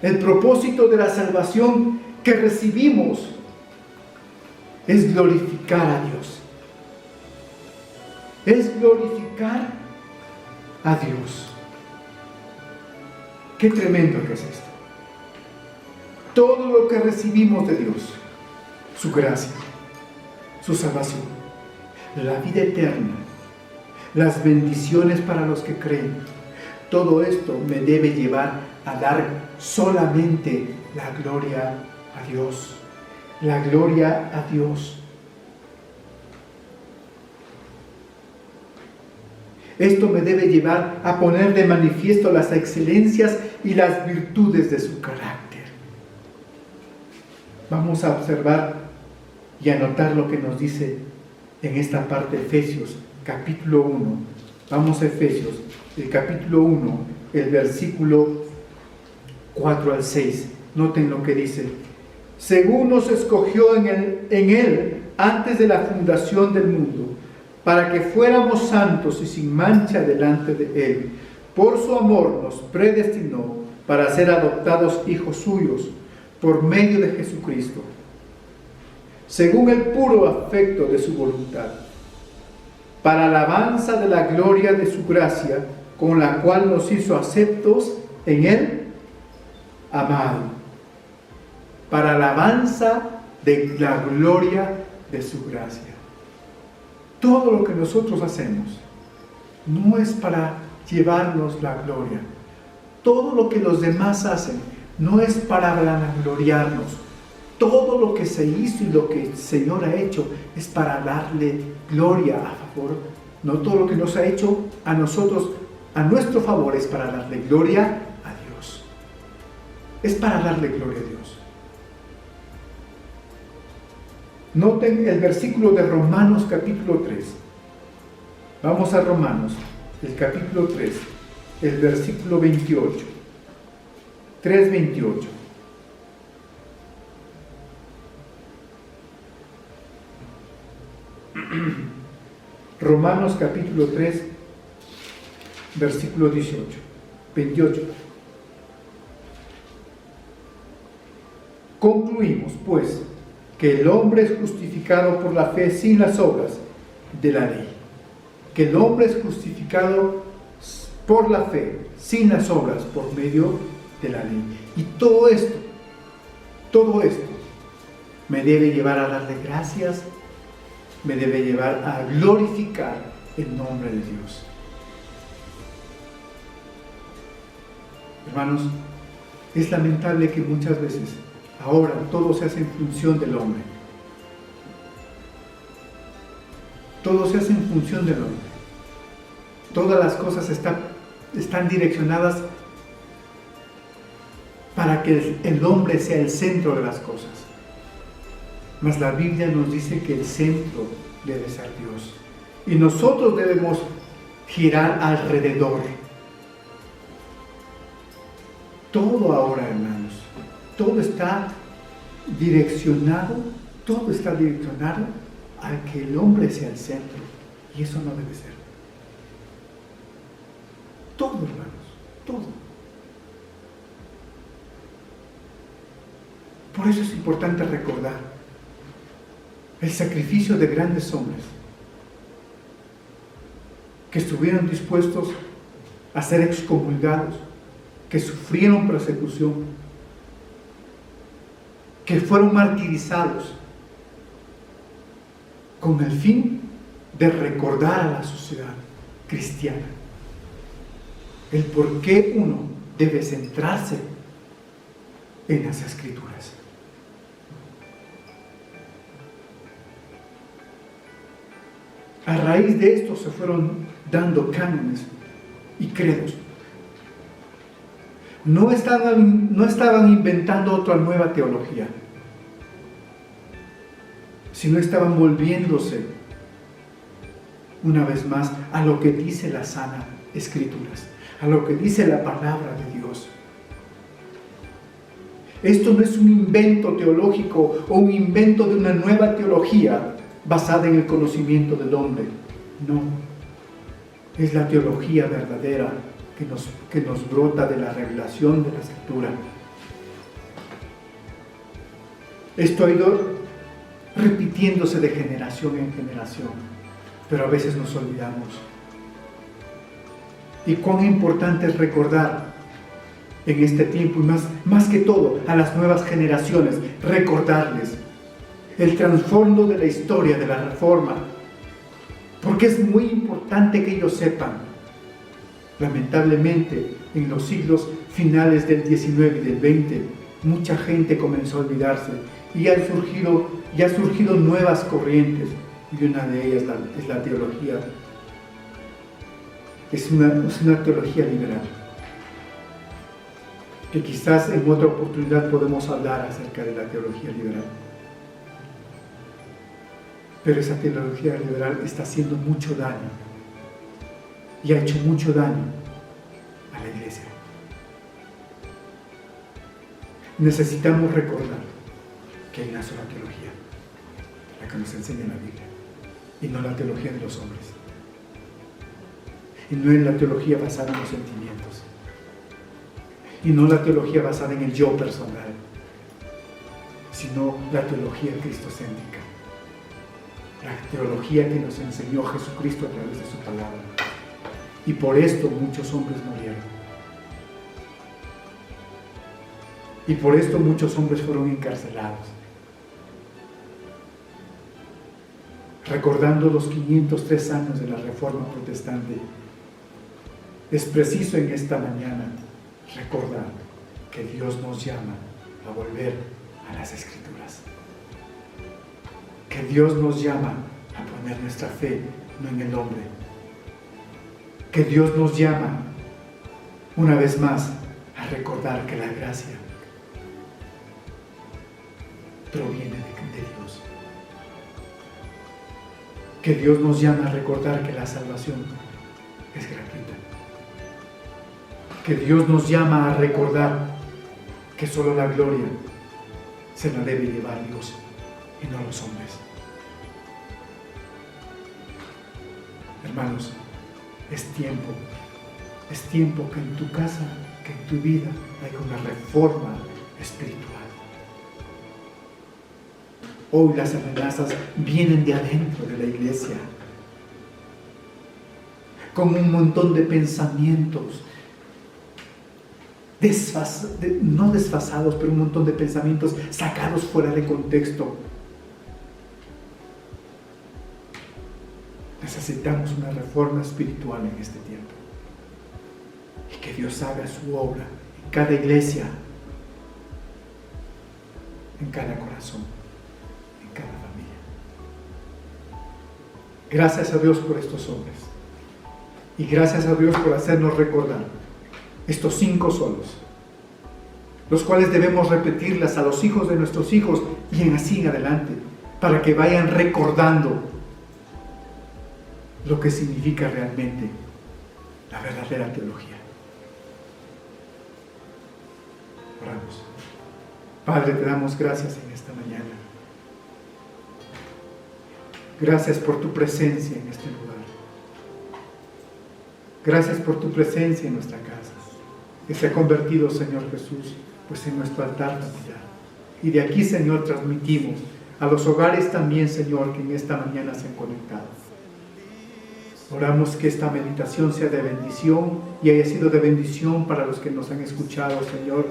El propósito de la salvación que recibimos es glorificar a Dios. Es glorificar a Dios. Qué tremendo que es esto. Todo lo que recibimos de Dios, su gracia, su salvación, la vida eterna, las bendiciones para los que creen, todo esto me debe llevar a dar solamente la gloria a Dios. La gloria a Dios. Esto me debe llevar a poner de manifiesto las excelencias y las virtudes de su carácter. Vamos a observar y anotar lo que nos dice en esta parte de Efesios, capítulo 1. Vamos a Efesios, el capítulo 1, el versículo 4 al 6. Noten lo que dice. Según nos escogió en él antes de la fundación del mundo, para que fuéramos santos y sin mancha delante de Él. Por su amor nos predestinó para ser adoptados hijos suyos por medio de Jesucristo, según el puro afecto de su voluntad, para alabanza de la gloria de su gracia, con la cual nos hizo aceptos en Él, amado, para alabanza de la gloria de su gracia. Todo lo que nosotros hacemos no es para llevarnos la gloria. Todo lo que los demás hacen no es para vanagloriarnos. Todo lo que se hizo y lo que el Señor ha hecho es para darle gloria a favor. No todo lo que nos ha hecho a nosotros, a nuestro favor, es para darle gloria a Dios. Es para darle gloria a Dios. Noten el versículo de Romanos capítulo 3. Vamos a Romanos, el capítulo 3, el versículo 28. 3:28. Romanos capítulo 3, versículo 28. Concluimos, pues, que el hombre es justificado por la fe sin las obras de la ley. Que el hombre es justificado por la fe sin las obras por medio de la ley. Y todo esto me debe llevar a darle gracias, me debe llevar a glorificar el nombre de Dios. Hermanos, es lamentable que muchas veces ahora todo se hace en función del hombre. Todo se hace en función del hombre. Todas las cosas están direccionadas para que el hombre sea el centro de las cosas. Mas la Biblia nos dice que el centro debe ser Dios. Y nosotros debemos girar alrededor. Todo ahora, hermanos, todo está direccionado a que el hombre sea el centro. Y eso no debe ser. Todo, hermanos, todo. Por eso es importante recordar el sacrificio de grandes hombres que estuvieron dispuestos a ser excomulgados, que sufrieron persecución, que fueron martirizados con el fin de recordar a la sociedad cristiana el por qué uno debe centrarse en las Escrituras. A raíz de esto se fueron dando cánones y credos. No estaban inventando otra nueva teología, sino estaban volviéndose una vez más a lo que dice la sana Escrituras, a lo que dice la palabra de Dios. Esto no es un invento teológico o un invento de una nueva teología basada en el conocimiento del hombre. No, es la teología verdadera que nos brota de la revelación de la Escritura. Esto ha ido repitiéndose de generación en generación, pero a veces nos olvidamos. Y cuán importante es recordar en este tiempo, y más que todo a las nuevas generaciones, recordarles el trasfondo de la historia de la Reforma, porque es muy importante que ellos sepan. Lamentablemente, en los siglos finales del 19 y del 20, mucha gente comenzó a olvidarse y han surgido nuevas corrientes, y una de ellas es la teología. Es una teología liberal, que quizás en otra oportunidad podemos hablar acerca de la teología liberal. Pero esa teología liberal está haciendo mucho daño, y ha hecho mucho daño a la iglesia. Necesitamos recordar que hay una sola teología, la que nos enseña la Biblia, y no la teología de los hombres. Y no es la teología basada en los sentimientos, y no la teología basada en el yo personal, sino la teología cristocéntrica, la teología que nos enseñó Jesucristo a través de su palabra. Y por esto muchos hombres murieron. Y por esto muchos hombres fueron encarcelados. Recordando los 503 años de la Reforma Protestante, es preciso en esta mañana recordar que Dios nos llama a volver a las Escrituras. Que Dios nos llama a poner nuestra fe no en el hombre. Que Dios nos llama una vez más a recordar que la gracia proviene de Dios. Que Dios nos llama a recordar que la salvación es gratuita. Que Dios nos llama a recordar que solo la gloria se la debe llevar Dios y no los hombres. Hermanos, es tiempo que en tu casa, que en tu vida haya una reforma espiritual. Hoy las amenazas vienen de adentro de la iglesia, con un montón de pensamientos, no desfasados, pero un montón de pensamientos sacados fuera de contexto. Necesitamos una reforma espiritual en este tiempo. Y que Dios haga su obra en cada iglesia, en cada corazón, en cada familia. Gracias a Dios por estos hombres. Y gracias a Dios por hacernos recordar estos 5 solos, los cuales debemos repetirlas a los hijos de nuestros hijos y en así en adelante, para que vayan recordando lo que significa realmente la verdadera teología. Oramos. Padre, te damos gracias en esta mañana. Gracias por tu presencia en este lugar. Gracias por tu presencia en nuestra casa, que se ha convertido, Señor Jesús, pues en nuestro altar familiar. Y de aquí, Señor, transmitimos a los hogares también, Señor, que en esta mañana se han conectado. Oramos que esta meditación sea de bendición y haya sido de bendición para los que nos han escuchado, Señor,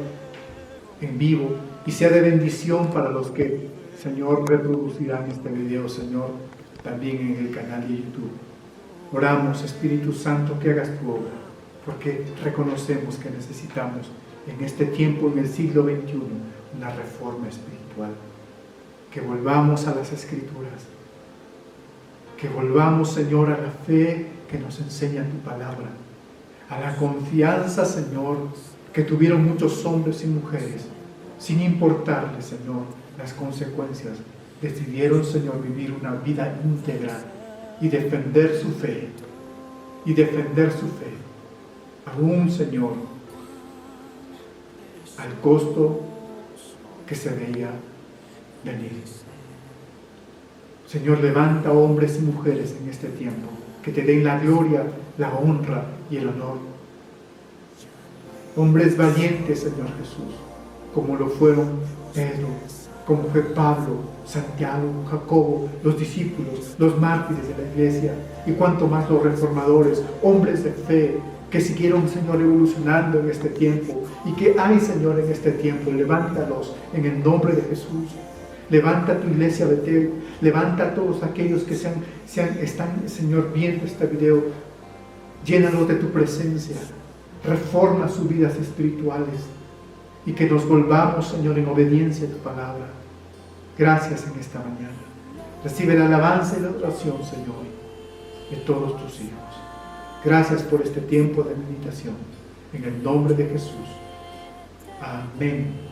en vivo, y sea de bendición para los que, Señor, reproducirán este video, Señor, también en el canal de YouTube. Oramos, Espíritu Santo, que hagas tu obra, porque reconocemos que necesitamos en este tiempo, en el siglo XXI, una reforma espiritual. Que volvamos a las Escrituras, que volvamos, Señor, a la fe que nos enseña tu palabra, a la confianza, Señor, que tuvieron muchos hombres y mujeres, sin importarles, Señor, las consecuencias, decidieron, Señor, vivir una vida íntegra y defender su fe, aún, Señor, al costo que se veía venir. Señor, levanta hombres y mujeres en este tiempo que te den la gloria, la honra y el honor. Hombres valientes, Señor Jesús, como lo fueron Pedro, como fue Pablo, Santiago, Jacobo, los discípulos, los mártires de la iglesia, y cuanto más los reformadores, hombres de fe, que siguieron, Señor, evolucionando en este tiempo, y que hay, Señor, en este tiempo. Levántalos en el nombre de Jesús. Levanta tu iglesia Betel, levanta a todos aquellos que están, Señor, viendo este video. Llénalos de tu presencia, reforma sus vidas espirituales, y que nos volvamos, Señor, en obediencia a tu palabra. Gracias en esta mañana. Recibe la alabanza y la adoración, Señor, de todos tus hijos. Gracias por este tiempo de meditación. En el nombre de Jesús. Amén.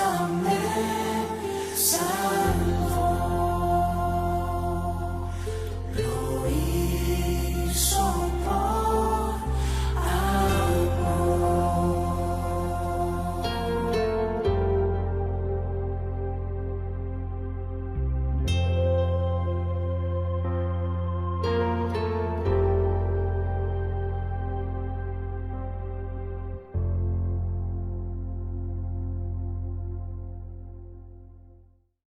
bésame, sálvame.